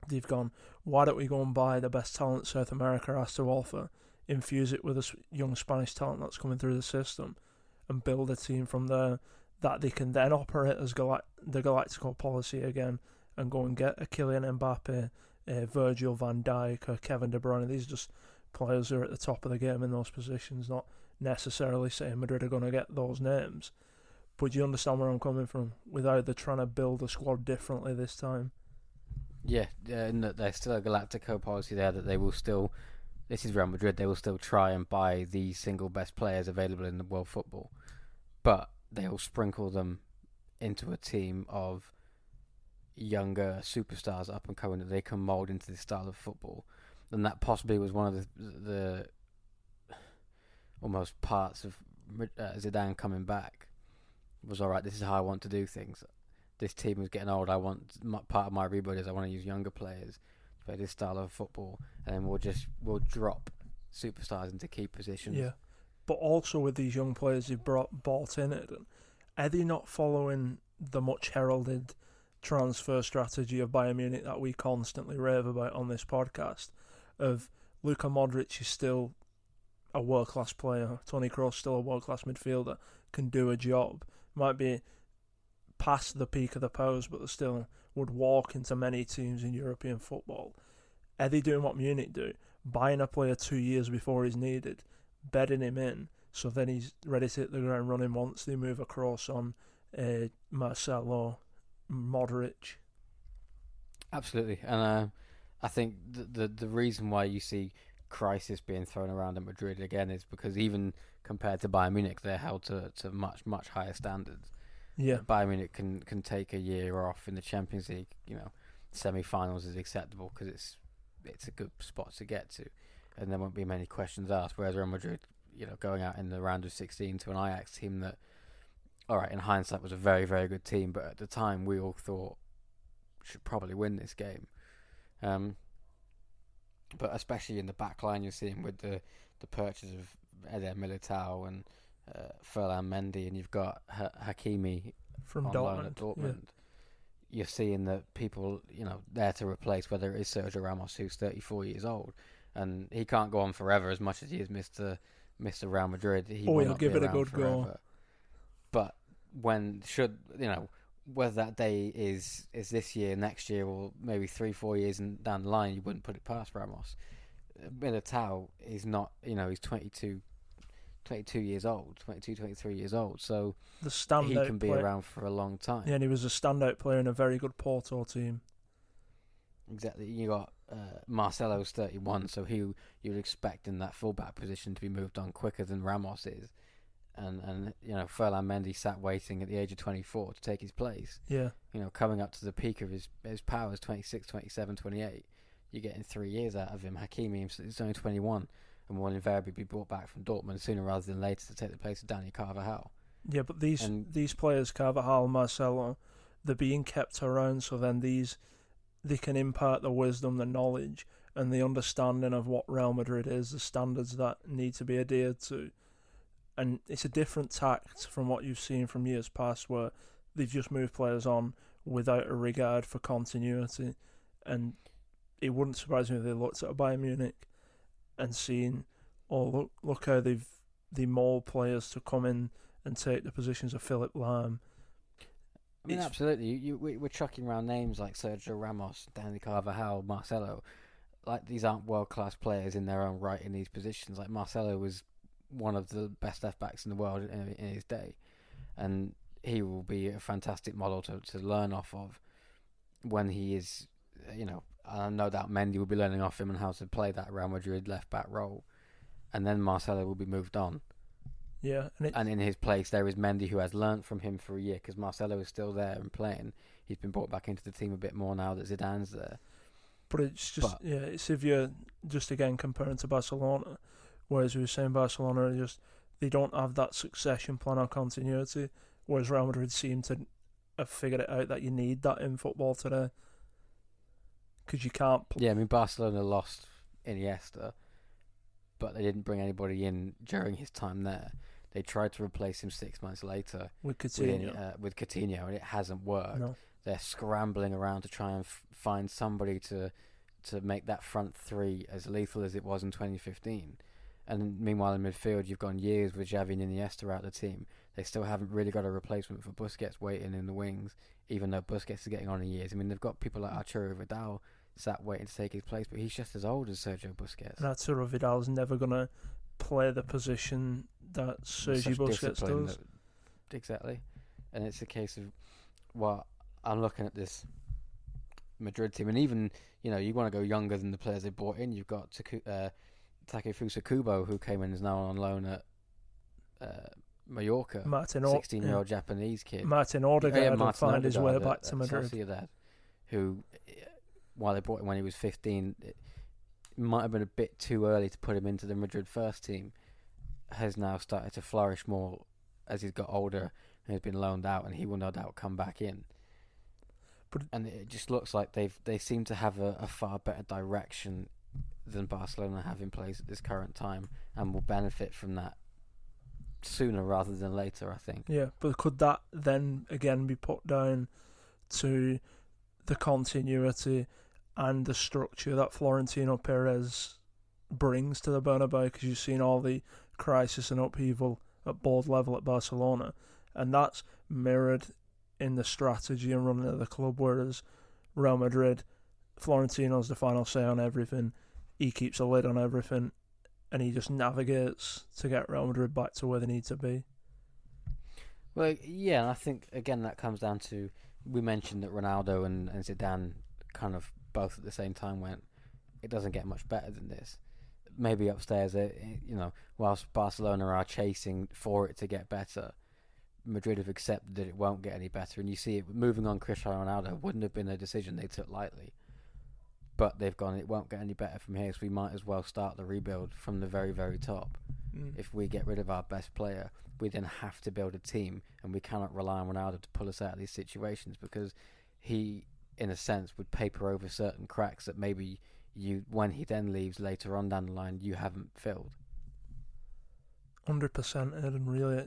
they've gone, why don't we go and buy the best talent South America has to offer, infuse it with a young Spanish talent that's coming through the system, and build a team from there that they can then operate as the Galactico policy again, and go and get a Kylian Mbappe, Virgil van Dijk, or Kevin De Bruyne. These are just players who are at the top of the game in those positions, not necessarily saying Madrid are going to get those names. But you understand where I'm coming from, without they're trying to build a squad differently this time. Yeah, and that there's still a Galactico policy there that they will still, this is Real Madrid, they will still try and buy the single best players available in the world football. But they'll sprinkle them into a team of younger superstars up and coming that they can mould into this style of football. And that possibly was one of the almost parts of Zidane coming back. Was alright, this is how I want to do things. This team is getting old. I want part of my rebuild is I want to use younger players to play this style of football, and then we'll drop superstars into key positions. Yeah, but also with these young players you've bought in it, are they not following the much heralded transfer strategy of Bayern Munich that we constantly rave about on this podcast? Of Luka Modric is still a world class player, Toni Kroos still a world class midfielder, can do a job, might be past the peak of the pose, but they still would walk into many teams in European football. Are they doing what Munich do? Buying a player 2 years before he's needed, bedding him in, so then he's ready to hit the ground running once they move across on Marcelo, Modric. Absolutely, and I think the reason why you see crisis being thrown around at Madrid again is because even compared to Bayern Munich, they're held to much higher standards. Yeah, Bayern Munich can take a year off in the Champions League. Semi-finals is acceptable because it's a good spot to get to, and there won't be many questions asked. Whereas Real Madrid, going out in the round of 16 to an Ajax team that, all right, in hindsight was a very, very good team, but at the time we all thought should probably win this game. But especially in the back line, you're seeing with the purchase of Eder Militao and Ferland Mendy, and you've got Hakimi from on loan at Dortmund. Yeah. You're seeing that people, there to replace, whether it is Sergio Ramos, who's 34 years old, and he can't go on forever as much as he is Mr. Real Madrid. He'll give it a good go. But whether that day is this year, next year, or maybe 3-4 years down the line, you wouldn't put it past Ramos. Militao is not, he's 22 years old, 22, 23 years old, so he can be around for a long time. Yeah, and he was a standout player in a very good Porto team. Exactly. You got Marcelo's 31, so you would expect in that fullback position to be moved on quicker than Ramos is. And Ferland Mendy sat waiting at the age of 24 to take his place. Yeah. Coming up to the peak of his powers, 26, 27, 28. You're getting 3 years out of him. Hakimi is only 21 and will invariably be brought back from Dortmund sooner rather than later to take the place of Dani Carvajal. Yeah, but these players, Carvajal, Marcelo, they're being kept around, so then they can impart the wisdom, the knowledge, and the understanding of what Real Madrid is, the standards that need to be adhered to. And it's a different tact from what you've seen from years past, where they've just moved players on without a regard for continuity. And it wouldn't surprise me if they looked at Bayern Munich and seen, look how they mould players to come in and take the positions of Philipp Lahm. I mean, absolutely. We're chucking around names like Sergio Ramos, Dani Carvajal, Marcelo. Like, these aren't world-class players in their own right in these positions. Like, Marcelo was one of the best left-backs in the world in his day. And he will be a fantastic model to learn off of when he is, no doubt Mendy will be learning off him and how to play that Real Madrid left-back role. And then Marcelo will be moved on. Yeah. And in his place, there is Mendy, who has learnt from him for a year, because Marcelo is still there and playing. He's been brought back into the team a bit more now that Zidane's there. But it's if you're just again comparing to Barcelona, whereas we were saying Barcelona they don't have that succession plan or continuity, whereas Real Madrid seem to have figured it out that you need that in football today. Because you can't... Yeah, I mean, Barcelona lost Iniesta, but they didn't bring anybody in during his time there. They tried to replace him 6 months later with Coutinho, and it hasn't worked. No. They're scrambling around to try and find somebody to make that front three as lethal as it was in 2015. And meanwhile, in midfield, you've gone years with Xavi and Iniesta out of the team. They still haven't really got a replacement for Busquets waiting in the wings, even though Busquets is getting on in years. I mean, they've got people like Arturo Vidal sat waiting to take his place, but he's just as old as Sergio Busquets. And Arturo Vidal's never going to play the position that Sergio Busquets does. Exactly. And it's a case of, well, I'm looking at this Madrid team, and even, you want to go younger than the players they brought in. You've got Takefusa Kubo, who came in and is now on loan at Mallorca, 16-year-old Japanese kid. Martin Odegaard will find his way back to Madrid. Sociedad, who, while they brought him when he was 15, it might have been a bit too early to put him into the Madrid first team, has now started to flourish more as he's got older and has been loaned out, and he will no doubt come back in. And it just looks like they seem to have a far better direction than Barcelona have in place at this current time, and will benefit from that sooner rather than later, I think. Yeah, but could that then again be put down to the continuity and the structure that Florentino Perez brings to the Bernabeu? Because you've seen all the crisis and upheaval at board level at Barcelona, and that's mirrored in the strategy and running of the club, whereas Real Madrid, Florentino's the final say on everything. He keeps a lid on everything, and he just navigates to get Real Madrid back to where they need to be. Well, yeah, and I think, again, that comes down to, we mentioned that Ronaldo and Zidane kind of both at the same time went, it doesn't get much better than this. Maybe upstairs, whilst Barcelona are chasing for it to get better, Madrid have accepted that it won't get any better, and you see it moving on. Cristiano Ronaldo wouldn't have been a decision they took lightly, but they've gone, it won't get any better from here, so we might as well start the rebuild from the very, very top. If we get rid of our best player, we then have to build a team, and we cannot rely on Ronaldo to pull us out of these situations, because he, in a sense, would paper over certain cracks that maybe when he then leaves later on down the line, you haven't filled. 100%, and really,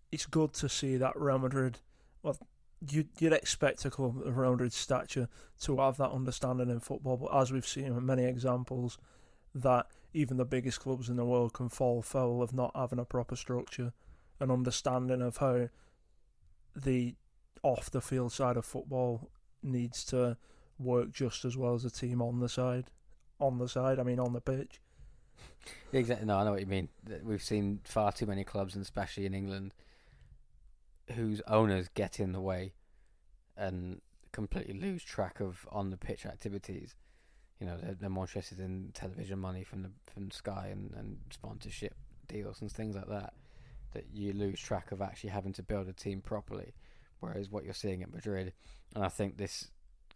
it's good to see that Real Madrid, well, you'd expect a club of Real Madrid's stature to have that understanding in football, but as we've seen in many examples, that even the biggest clubs in the world can fall foul of not having a proper structure, an understanding of how the off-the-field side of football needs to work just as well as the team on the pitch. Exactly. No, I know what you mean. We've seen far too many clubs, and especially in England, whose owners get in the way and completely lose track of on-the-pitch activities. They're more interested in television money from Sky and sponsorship deals and things like that you lose track of actually having to build a team properly. Whereas what you're seeing at Madrid, and I think this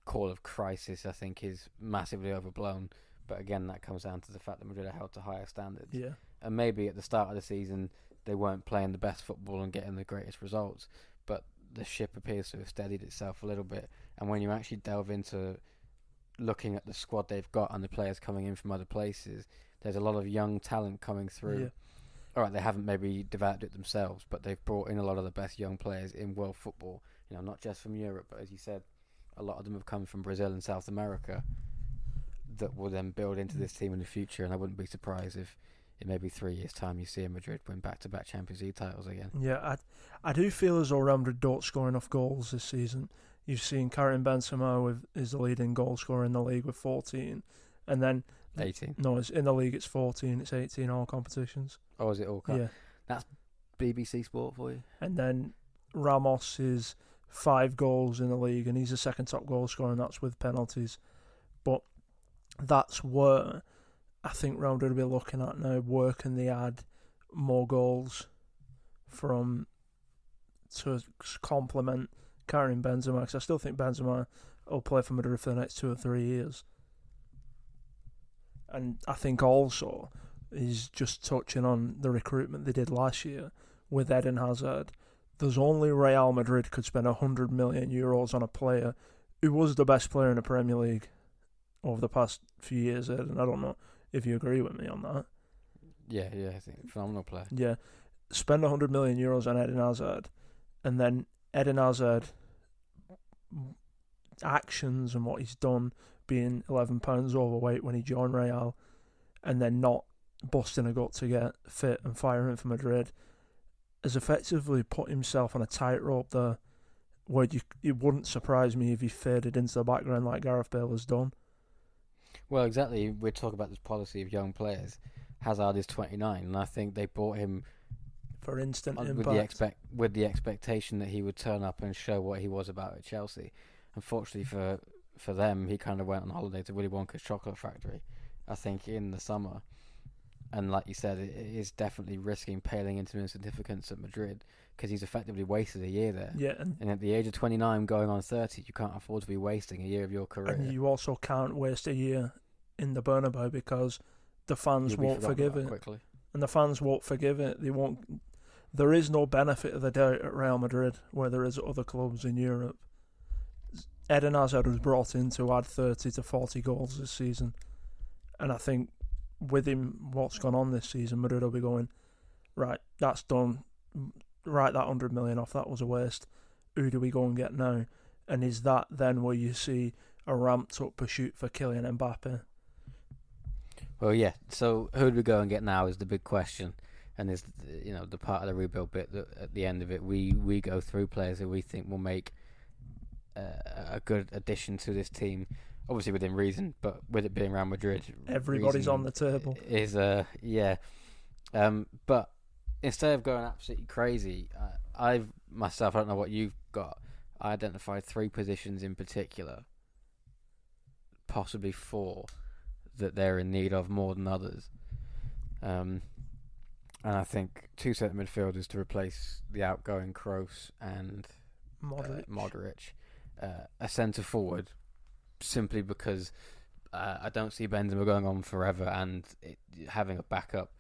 call of crisis, I think, is massively overblown. But again, that comes down to the fact that Madrid are held to higher standards. Yeah. And maybe at the start of the season, they weren't playing the best football and getting the greatest results. But the ship appears to have steadied itself a little bit. And when you actually delve into looking at the squad they've got and the players coming in from other places, there's a lot of young talent coming through. Yeah. All right, they haven't maybe developed it themselves, but they've brought in a lot of the best young players in world football. Not just from Europe, but as you said, a lot of them have come from Brazil and South America that will then build into this team in the future. And I wouldn't be surprised if in maybe 3 years' time you see Madrid win back-to-back Champions League titles again. Yeah, I do feel as though Real Madrid don't score enough goals this season. You've seen Karim Benzema is the leading goal scorer in the league with 14, and then 18. No, it's in the league. It's 14. It's 18 all competitions. Oh, is it all? Yeah, that's BBC Sport for you. And then Ramos is 5 goals in the league, and he's the second top goal scorer, and that's with penalties. But that's where I think Real Madrid will be looking at now. Where can they add more goals to complement Karim Benzema? Because I still think Benzema will play for Madrid for the next 2 or 3 years. And I think also is just touching on the recruitment they did last year with Eden Hazard. There's only Real Madrid could spend €100 million on a player who was the best player in the Premier League over the past few years, Ed, and I don't know if you agree with me on that. Yeah, I think phenomenal player. Yeah, spend €100 million on Eden Hazard, and then Eden Hazard actions and what he's done, being 11 pounds overweight when he joined Real, and then not busting a gut to get fit and firing for Madrid, has effectively put himself on a tightrope there, where it wouldn't surprise me if he faded into the background like Gareth Bale has done. Well, exactly. We're talking about this policy of young players. Hazard is 29, and I think they bought him for instant impact. With the expectation that he would turn up and show what he was about at Chelsea. Unfortunately for them, he kind of went on holiday to Willy Wonka's chocolate factory, I think, in the summer. And like you said, it is definitely risking paling into insignificance at Madrid because he's effectively wasted a year there. Yeah, and at the age of 29, going on 30, you can't afford to be wasting a year of your career. And you also can't waste a year in the Bernabeu because the fans won't forgive it. Quickly. And the fans won't forgive it. They won't. There is no benefit of the doubt at Real Madrid where there is at other clubs in Europe. Eden Hazard was brought in to add 30 to 40 goals this season. And I think with him, what's gone on this season, Madrid will be going, right, that's done. Write that 100 million off. That was a waste. Who do we go and get now? And is that then where you see a ramped up pursuit for Kylian Mbappe? Well, yeah. So who do we go and get now is the big question. And is the part of the rebuild bit that at the end of it, we go through players that we think will make a good addition to this team, obviously within reason, but with it being Real Madrid, everybody's on the table. Is but instead of going absolutely crazy, I don't know what you've got. I identified 3 positions in particular, possibly 4, that they're in need of more than others. And I think 2 centre midfielders to replace the outgoing Kroos and Modric. A centre forward, simply because I don't see Benzema going on forever, and having a backup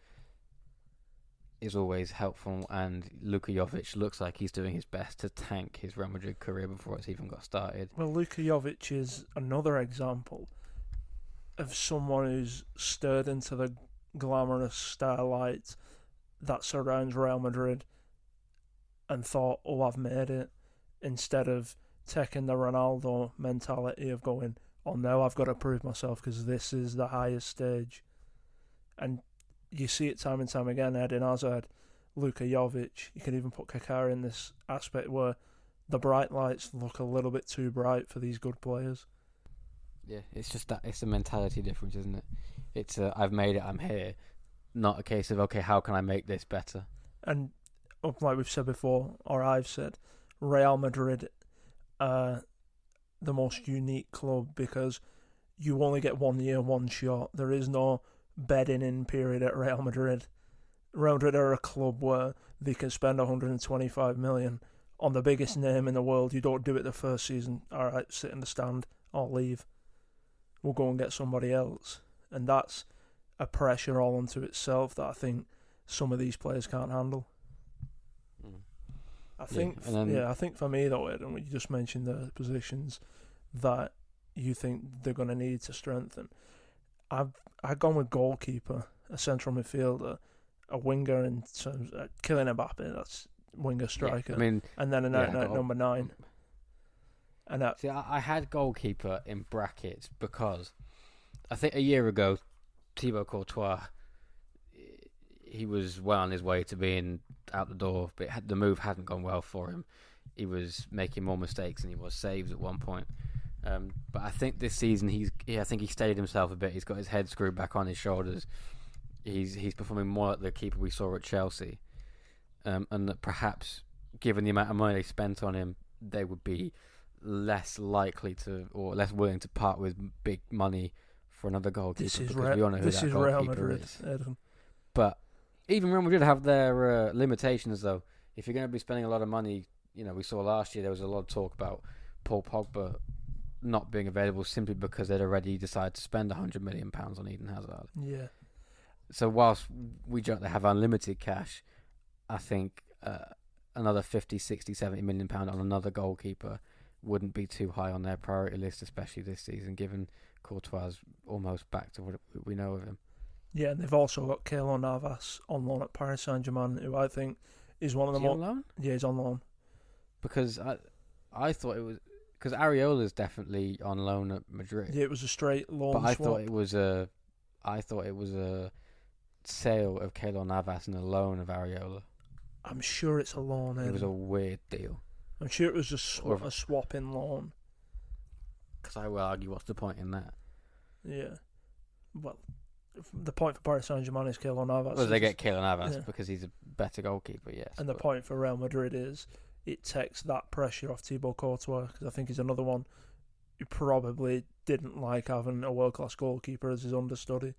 is always helpful. And Luka Jovic looks like he's doing his best to tank his Real Madrid career before it's even got started. Well, Luka Jovic is another example of someone who's stirred into the glamorous starlight that surrounds Real Madrid and thought, oh, I've made it, instead of taking the Ronaldo mentality of going, oh, now I've got to prove myself because this is the highest stage. And you see it time and time again, Eden Hazard, Luka Jovic, you can even put Kaká in this aspect where the bright lights look a little bit too bright for these good players. Yeah, it's just that, it's a mentality difference, isn't it? It's I've made it, I'm here, not a case of, okay, how can I make this better? And like we've said before, or I've said, Real Madrid are the most unique club because you only get 1 year, one shot. There is no bedding in period at Real Madrid. Real Madrid are a club where they can spend 125 million on the biggest name in the world. You don't do it the first season. All right, sit in the stand or leave. We'll go and get somebody else. And that's a pressure all unto itself that I think some of these players can't handle. I think for me though, Ed, and you just mentioned the positions that you think they're going to need to strengthen. I've gone with goalkeeper, a central midfielder, a winger in terms of Kylian Mbappe, that's winger striker, and then an out-and-out number 9. And I had goalkeeper in brackets because I think a year ago, Thibaut Courtois, he was well on his way to being out the door, but the move hadn't gone well for him. He was making more mistakes than he was saves at one point. But I think this season I think he steadied himself a bit. He's got his head screwed back on his shoulders. He's performing more like the keeper we saw at Chelsea, and that perhaps, given the amount of money they spent on him, they would be less likely to or less willing to part with big money for another goalkeeper because we all know who that goalkeeper is. But even Real Madrid have their limitations, though. If you're going to be spending a lot of money, we saw last year there was a lot of talk about Paul Pogba not being available simply because they'd already decided to spend £100 million on Eden Hazard. Yeah. So whilst we joke they have unlimited cash, I think another 50, 60, 70 million pound on another goalkeeper wouldn't be too high on their priority list, especially this season, given Courtois almost back to what we know of him. Yeah, and they've also got Keylor Navas on loan at Paris Saint-Germain, who I think is one of the more... on loan? Yeah, he's on loan. Because I thought it was... Because Areola's definitely on loan at Madrid. Yeah, it was a straight loan swap. But I thought it was a sale of Keylor Navas and a loan of Areola. I'm sure it's a loan. It was a weird deal. I'm sure it was just a swap in loan. Because I will argue, what's the point in that? Yeah. Well, the point for Paris Saint-Germain is Keylor Navas. Well, they get Keylor Navas because he's a better goalkeeper, yes. And the point for Real Madrid is it takes that pressure off Thibaut Courtois, because I think he's another one who probably didn't like having a world-class goalkeeper as his understudy.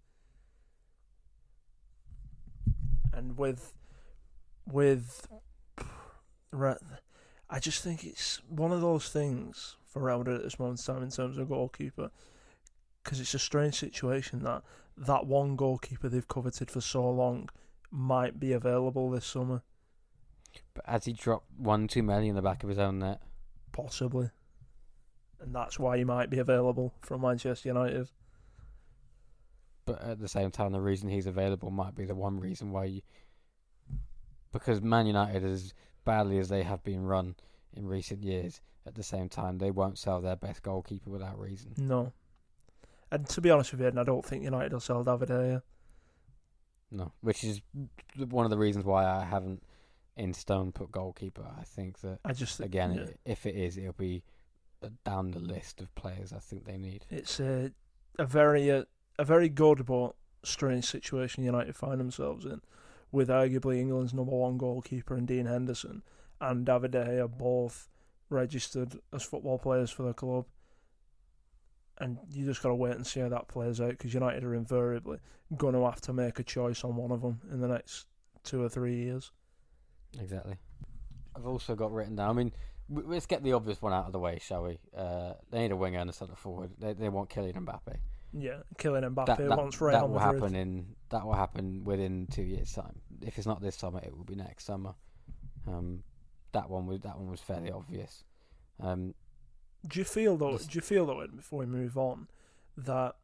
And I just think it's one of those things for Real Madrid at this moment in time in terms of goalkeeper, because it's a strange situation that one goalkeeper they've coveted for so long might be available this summer. But has he dropped one too many in the back of his own net? Possibly. And that's why he might be available from Manchester United. But at the same time, the reason he's available might be the one reason why because Man United, as badly as they have been run in recent years, at the same time, they won't sell their best goalkeeper without reason. No. And to be honest with you, I don't think United will sell David Gea. No, which is one of the reasons why I haven't in stone put goalkeeper. I think that, if it is, it'll be down the list of players I think they need. It's a very good but strange situation United find themselves in, with arguably England's number one goalkeeper in Dean Henderson and David De Gea both registered as football players for the club. And you just got to wait and see how that plays out, because United are invariably going to have to make a choice on one of them in the next 2 or 3 years. Exactly. I've also got written down, I mean, let's get the obvious one out of the way, shall we? They need a winger and a centre forward. They want Kylian Mbappe. Yeah, Kylian Mbappe wants Real Madrid. That will happen within 2 years' time. If it's not this summer, it will be next summer. That one was fairly obvious. Do you feel though, before we move on, that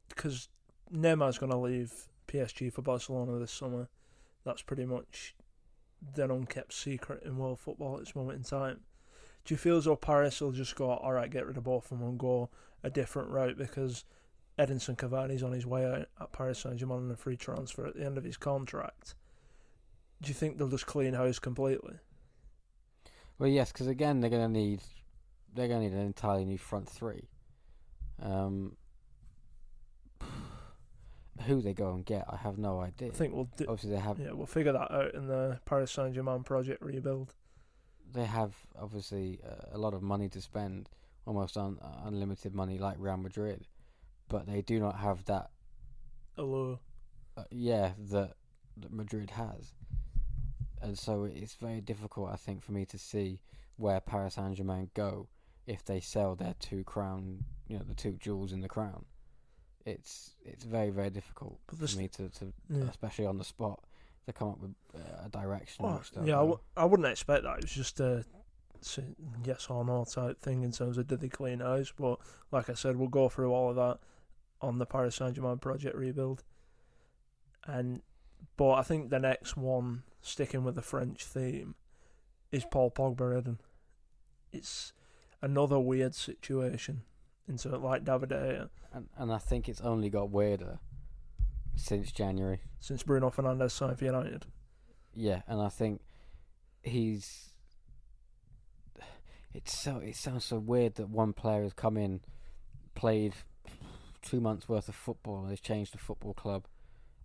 because Neymar's going to leave PSG for Barcelona this summer, that's pretty much an unkept secret in world football at this moment in time. Do you feel as though Paris will just go, all right, get rid of both of them and go a different route, because Edinson Cavani's on his way out at Paris Saint-Germain on a free transfer at the end of his contract? Do you think they'll just clean house completely? Well, yes, because again, they're going to need an entirely new front three. Who they go and get, I have no idea. I think obviously they have. Yeah, we'll figure that out in the Paris Saint-Germain project rebuild. They have obviously a lot of money to spend, almost unlimited money like Real Madrid, but they do not have that allure. That Madrid has, and so it's very difficult, I think, for me to see where Paris Saint-Germain go if they sell their the two jewels in the crown. It's very, very difficult for me to especially on the spot, to come up with a direction. I wouldn't expect that. It was just a yes or no type thing in terms of did they clean house. But like I said, we'll go through all of that on the Paris Saint-Germain project rebuild. But I think the next one, sticking with the French theme, is Paul Pogba Eden. It's another weird situation into like David De Gea. And I think it's only got weirder since January. Since Bruno Fernandes signed for United. Yeah, and I think it sounds so weird that one player has come in, played 2 months worth of football, and has changed the football club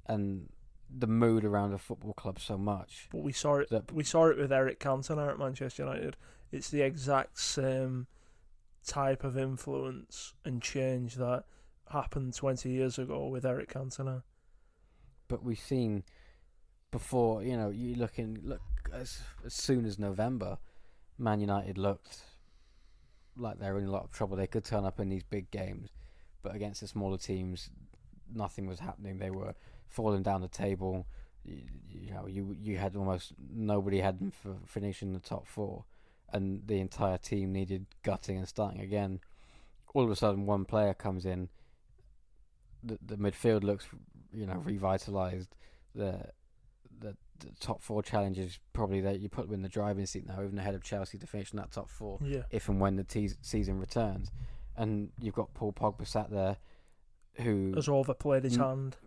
and the mood around a football club so much. But we saw it with Eric Cantona at Manchester United. It's the exact same type of influence and change that happened 20 years ago with Eric Cantona. But we've seen before, you look as soon as November, Man United looked like they were in a lot of trouble. They could turn up in these big games, but against the smaller teams, nothing was happening. They were falling down the table. You had almost nobody had them for finishing the top four, and the entire team needed gutting and starting again. All of a sudden, one player comes in. The midfield looks, revitalised. The top four challenges probably that you put them in the driving seat now, even ahead of Chelsea, to finish in that top four. Yeah. If and when the season returns, and you've got Paul Pogba sat there, who has overplayed his hand,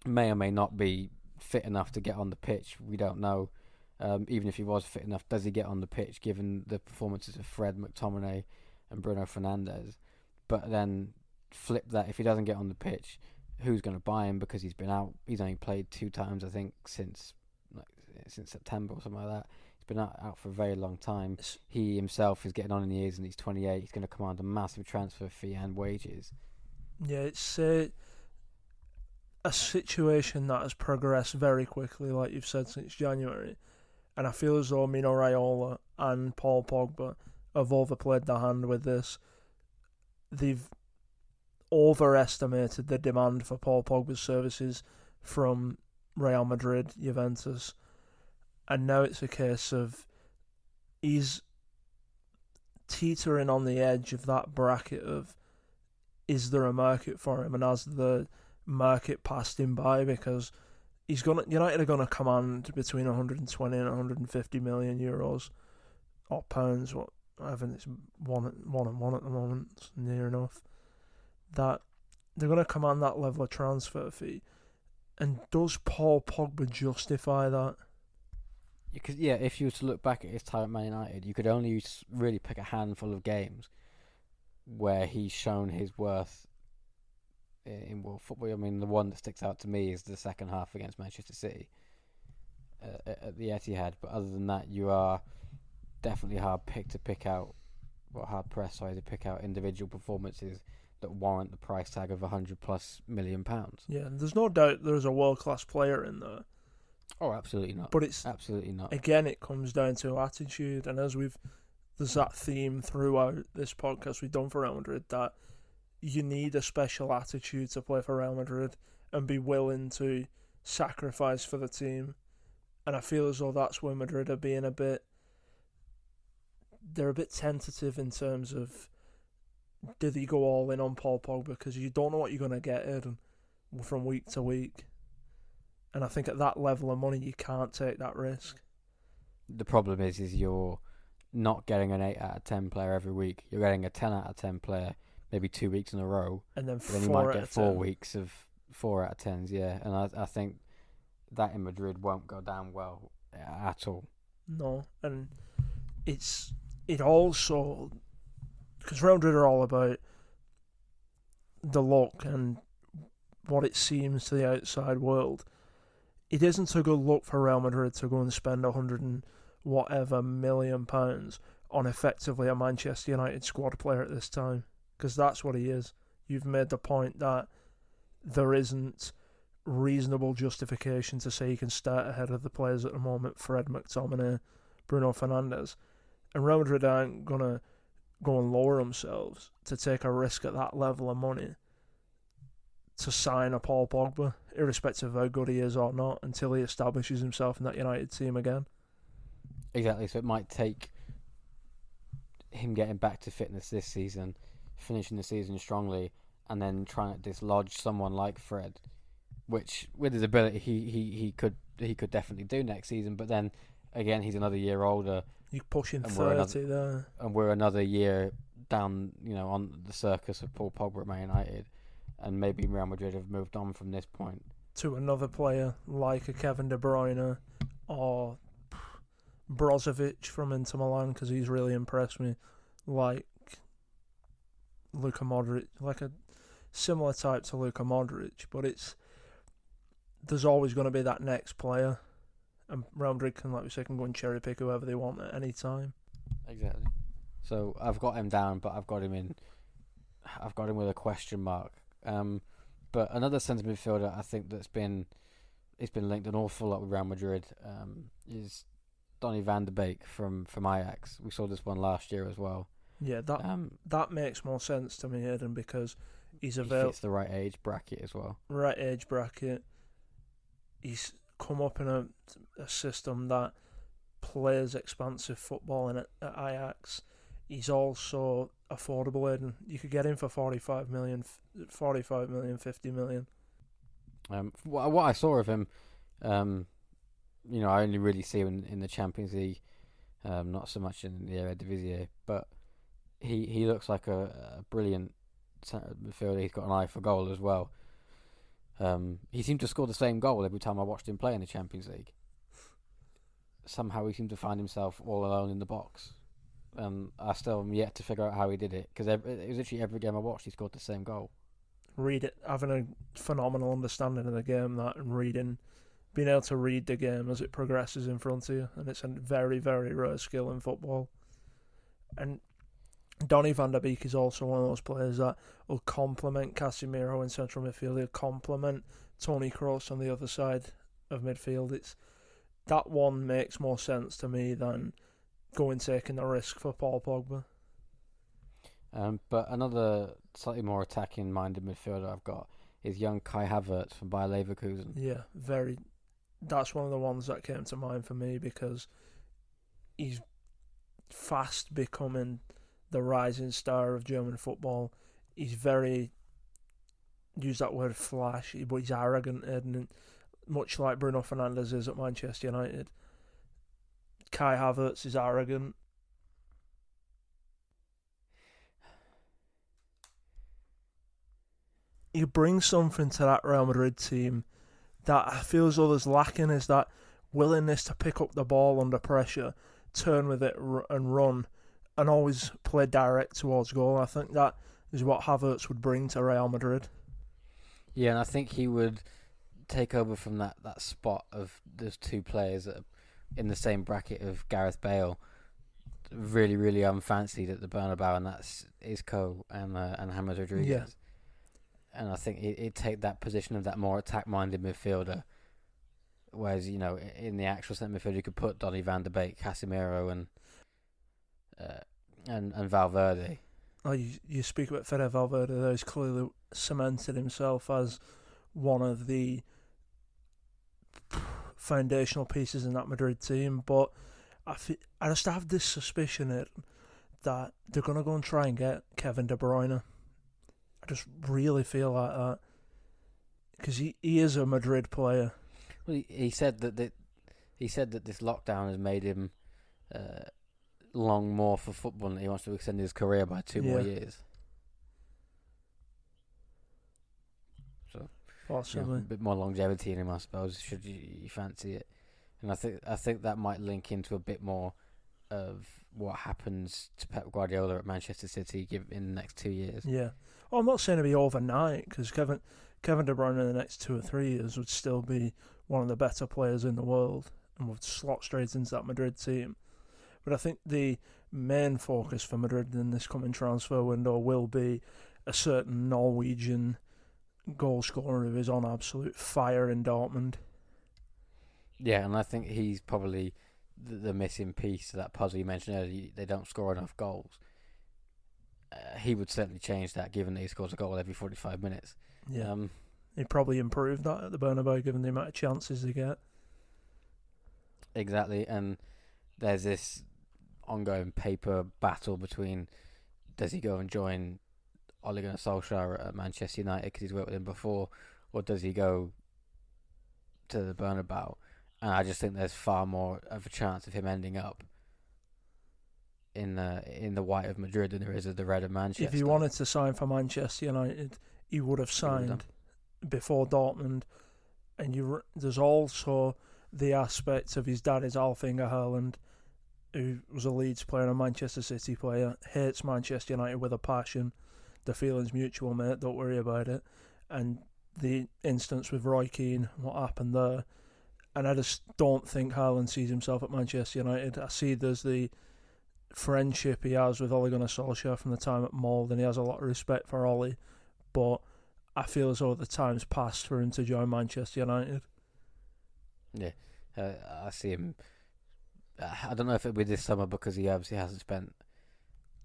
may or may not be fit enough to get on the pitch. We don't know. even if he was fit enough, does he get on the pitch given the performances of Fred, McTominay and Bruno Fernandes? But then flip that, if he doesn't get on the pitch, who's going to buy him because he's been out? He's only played 2 times, I think, since September or something like that. He's been out for a very long time. He himself is getting on in years and he's 28. He's going to command a massive transfer fee and wages. Yeah, it's a situation that has progressed very quickly, like you've said, since January. And I feel as though Mino Raiola and Paul Pogba have overplayed their hand with this. They've overestimated the demand for Paul Pogba's services from Real Madrid, Juventus, and now it's a case of he's teetering on the edge of that bracket of, is there a market for him, and has the market passed him by? Because United are going to command between 120 and 150 million euros or pounds. I think it's one and one at the moment. It's near enough. That they're going to command that level of transfer fee. And does Paul Pogba justify that? Because if you were to look back at his time at Man United, you could only really pick a handful of games where he's shown his worth in world football. I mean, the one that sticks out to me is the second half against Manchester City at the Etihad. But other than that, you are definitely hard pressed to pick out individual performances that warrant the price tag of £100+ million. Yeah, and there's no doubt there's a world-class player in there. Oh, absolutely not. But it's absolutely not. Again, it comes down to attitude, and there's that theme throughout this podcast we've done for Real Madrid, that you need a special attitude to play for Real Madrid and be willing to sacrifice for the team. And I feel as though that's where Madrid are being they're a bit tentative in terms of, do they go all in on Paul Pogba? Because you don't know what you're going to get from week to week. And I think at that level of money, you can't take that risk. The problem is you're not getting an 8 out of 10 player every week. You're getting a 10 out of 10 player maybe 2 weeks in a row. And then you might get 4 weeks of 4 out of 10s, yeah. And I think that in Madrid won't go down well at all. No, and it also, because Real Madrid are all about the look and what it seems to the outside world. It isn't a good look for Real Madrid to go and spend 100 and whatever million pounds on effectively a Manchester United squad player at this time, because that's what he is. You've made the point that there isn't reasonable justification to say he can start ahead of the players at the moment, Fred, McTominay, Bruno Fernandes. And Real Madrid aren't going to go and lower themselves to take a risk at that level of money to sign a Paul Pogba, irrespective of how good he is or not, until he establishes himself in that United team again. Exactly, so it might take him getting back to fitness this season, finishing the season strongly, and then trying to dislodge someone like Fred, which with his ability he could definitely do next season. But then again, he's another year older. You're pushing 30 there, and we're another year down, on the circus of Paul Pogba at Man United, and maybe Real Madrid have moved on from this point to another player like a Kevin De Bruyne or Brozovic from Inter Milan, because he's really impressed me, like Luka Modric, like a similar type to Luka Modric. But there's always going to be that next player, and Real Madrid can, like we said, can go and cherry pick whoever they want at any time. Exactly. So I've got him down, but I've got him with a question mark. But another centre midfielder I think it's been linked an awful lot with Real Madrid is Donny van de Beek from Ajax. We saw this one last year as well. Yeah, that makes more sense to me, Aidan, because he fits the right age bracket as well. Right age bracket. He's come up in a system that plays expansive football in at Ajax. He's also affordable, Aidan. You could get him for 45 million, 50 million. What I saw of him, I only really see him in the Champions League, not so much in the Eredivisie, but he looks like a brilliant centre midfielder. He's got an eye for goal as well. He seemed to score the same goal every time I watched him play in the Champions League. somehow he seemed to find himself all alone in the box. And I still am yet to figure out how he did it, because it was literally every game I watched, he scored the same goal. Having a phenomenal understanding of the game, being able to read the game as it progresses in front of you, and it's a very, very rare skill in football. And Donny van der Beek is also one of those players that will complement Casemiro in central midfield. He'll complement Toni Kroos on the other side of midfield. That one makes more sense to me than taking the risk for Paul Pogba. But another slightly more attacking-minded midfielder I've got is young Kai Havertz from Bayer Leverkusen. Yeah, that's one of the ones that came to mind for me, because he's fast becoming the rising star of German football. He's use that word flashy, but he's arrogant, and much like Bruno Fernandes is at Manchester United. Kai Havertz is arrogant. He brings something to that Real Madrid team that I feel as though there's lacking, is that willingness to pick up the ball under pressure, turn with it and run, and always play direct towards goal. I think that is what Havertz would bring to Real Madrid. Yeah, and I think he would take over from that spot of those two players that are in the same bracket of Gareth Bale, really, really unfancied at the Bernabeu, and that's Isco and James Rodriguez. Yeah. And I think it'd take that position of that more attack-minded midfielder, whereas, in the actual centre midfield, you could put Donny van der Beek, Casemiro, and Valverde. Oh, you speak about Fede Valverde, though. He's clearly cemented himself as one of the foundational pieces in that Madrid team, but I just have this suspicion that they're going to go and try and get Kevin De Bruyne. I just really feel like that, because he is a Madrid player. Well, he said that this lockdown has made him long more for football, and he wants to extend his career by 2 more years. So, possibly a bit more longevity in him, I suppose. Should you fancy it? And I think that might link into a bit more of what happens to Pep Guardiola at Manchester City in the next 2 years. Yeah. Well, I'm not saying it'll be overnight, because Kevin De Bruyne in the next 2 or 3 years would still be one of the better players in the world and would slot straight into that Madrid team. But I think the main focus for Madrid in this coming transfer window will be a certain Norwegian goal scorer who is on absolute fire in Dortmund. Yeah, and I think he's probably the missing piece to that puzzle you mentioned earlier. They don't score enough goals. He would certainly change that, given that he scores a goal every 45 minutes. Yeah, he'd probably improve that at the Bernabeu, given the amount of chances they get. Exactly, and there's this ongoing paper battle between, does he go and join Ole Gunnar Solskjaer at Manchester United because he's worked with him before, or does he go to the Bernabeu? And I just think there's far more of a chance of him ending up in the white of Madrid than there is of the red of Manchester. If he wanted to sign for Manchester United, he would have signed before Dortmund. And there's also the aspect of his dad is Alf-Inge Haaland, who was a Leeds player and a Manchester City player, hates Manchester United with a passion. The feeling's mutual, mate, don't worry about it. And the instance with Roy Keane, what happened there, and I just don't think Haaland sees himself at Manchester United. I see there's the friendship he has with Ole Gunnar Solskjaer from the time at Molde, and he has a lot of respect for Ole, but I feel as though the time's passed for him to join Manchester United. Yeah, I see him. I don't know if it'll be this summer, because he obviously hasn't spent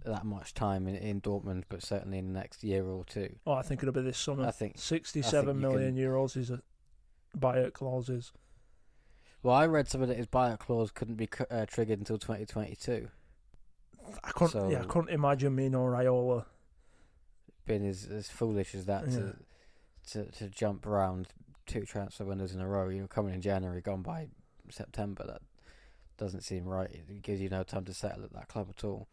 that much time in Dortmund, but certainly in the next year or two. Oh, I think it'll be this summer. I think 67 million euros is a buyout clauses. Well, I read something that his buyout clause couldn't be triggered until 2022. I couldn't imagine me nor Raiola being as foolish as that to jump around 2 transfer windows in a row. Coming in January, gone by September. That doesn't seem right. It gives you no time to settle at that club at all.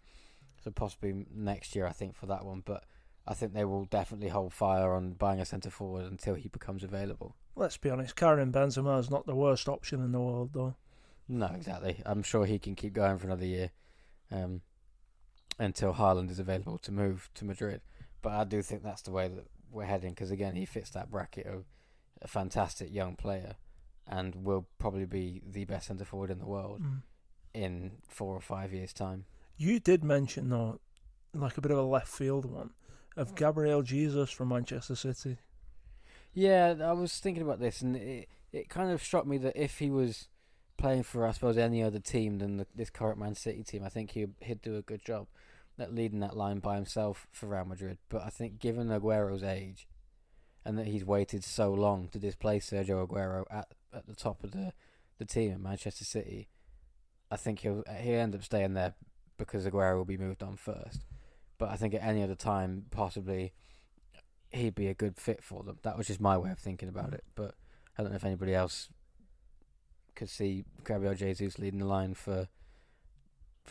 So possibly next year, I think, for that one. But I think they will definitely hold fire on buying a centre forward until he becomes available. Let's be honest, Karim Benzema is not the worst option in the world, though. No, exactly. I'm sure he can keep going for another year until Haaland is available to move to Madrid. But I do think that's the way that we're heading because, again, he fits that bracket of a fantastic young player and will probably be the best centre forward in the world in 4 or 5 years' time. You did mention, though, like a bit of a left field one, of Gabriel Jesus from Manchester City. Yeah, I was thinking about this, and it kind of struck me that if he was playing for, I suppose, any other team than this current Man City team, I think he'd do a good job at leading that line by himself for Real Madrid. But I think given Aguero's age and that he's waited so long to displace Sergio Aguero at the top of the team at Manchester City, I think he'll end up staying there because Aguero will be moved on first. But I think at any other time, possibly, he'd be a good fit for them. That was just my way of thinking about it. But I don't know if anybody else could see Gabriel Jesus leading the line for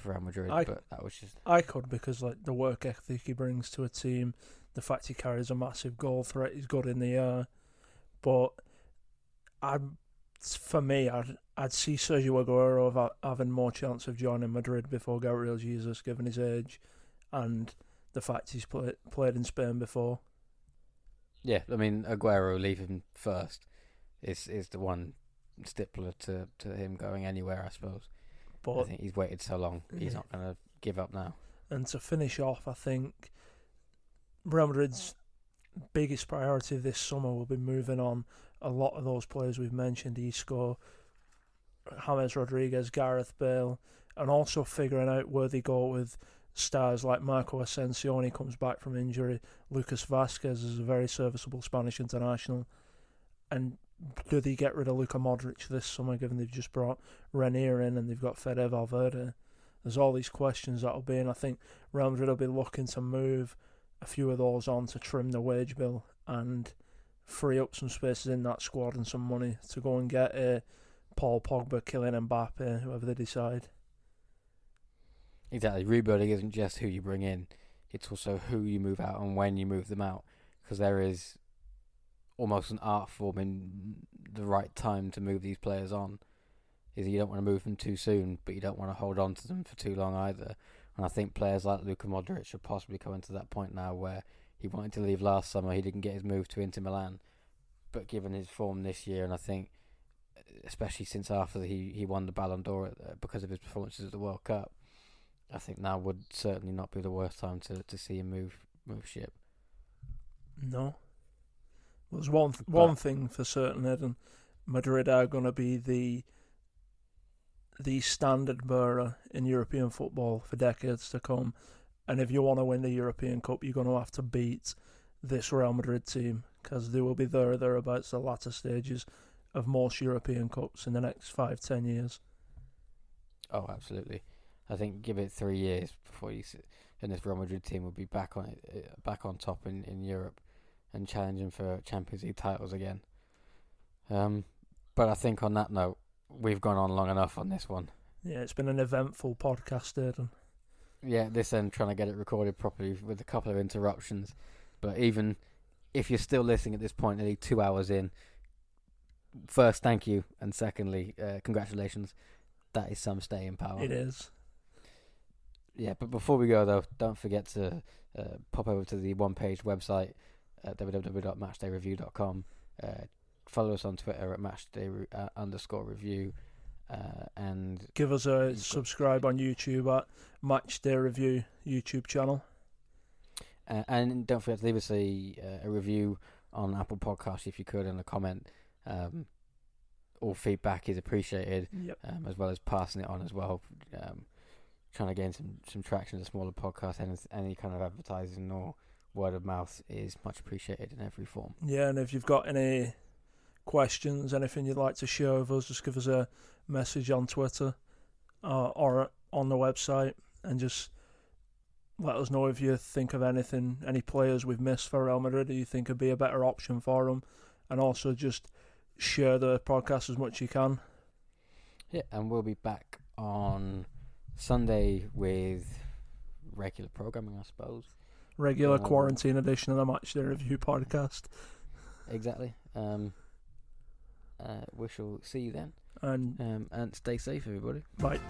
Real Madrid. But that was just... I could, because like the work ethic he brings to a team, the fact he carries a massive goal threat, he's good in the air. But for me, I'd see Sergio Aguero having more chance of joining Madrid before Gabriel Jesus, given his age and the fact he's played in Spain before. Yeah, I mean, Aguero leaving first is the one stippler to him going anywhere, I suppose. But I think he's waited so long, he's not going to give up now. And to finish off, I think Real Madrid's biggest priority this summer will be moving on a lot of those players we've mentioned, Isco, James Rodriguez, Gareth Bale, and also figuring out where they go with stars like Marco Asensio when he comes back from injury. Lucas Vazquez is a very serviceable Spanish international. And do they get rid of Luka Modric this summer, given they've just brought Renier in and they've got Fede Valverde? There's all these questions that'll be, and I think Real Madrid will be looking to move a few of those on to trim the wage bill and free up some spaces in that squad and some money to go and get Paul Pogba, Kylian Mbappe, whoever they decide. Exactly. Rebuilding isn't just who you bring in, it's also who you move out and when you move them out, because there is almost an art form in the right time to move these players on. Is you don't want to move them too soon, but you don't want to hold on to them for too long either. And I think players like Luka Modric should possibly come into that point now where he wanted to leave last summer, he didn't get his move to Inter Milan, but given his form this year, and I think especially since after he won the Ballon d'Or because of his performances at the World Cup, I think now would certainly not be the worst time to see him move ship. No. Well, there's one thing for certain, Ed, and Madrid are going to be the standard bearer in European football for decades to come. And if you want to win the European Cup, you're going to have to beat this Real Madrid team, because they will be thereabouts the latter stages of most European Cups in the next 5-10 years. Oh, absolutely. I think give it 3 years before and this Real Madrid team will be back on top in Europe and challenging for Champions League titles again. But I think on that note, we've gone on long enough on this one. Yeah, it's been an eventful podcast, Aidan. Yeah, this end trying to get it recorded properly with a couple of interruptions. But even if you're still listening at this point, nearly 2 hours in, first, thank you. And secondly, congratulations. That is some staying power. It is. Yeah, but before we go, though, don't forget to pop over to the one-page website at www.matchdayreview.com. Follow us on Twitter at matchday_review. And give us a subscribe on YouTube at MatchDay Review YouTube channel. And don't forget to leave us a review on Apple Podcasts if you could, and a comment. All feedback is appreciated, yep. As well as passing it on as well. Trying to gain some traction as a smaller podcast, and any kind of advertising or word of mouth is much appreciated in every form. Yeah, and if you've got any questions, anything you'd like to share with us, just give us a message on Twitter or on the website, and just let us know if you think of anything, any players we've missed for Real Madrid that you think would be a better option for them, and also just share the podcast as much as you can. Yeah, and we'll be back on Sunday with regular programming, I suppose. Regular quarantine edition of the MatchDay Review Podcast. Exactly. We shall see you then. And And stay safe, everybody. bye.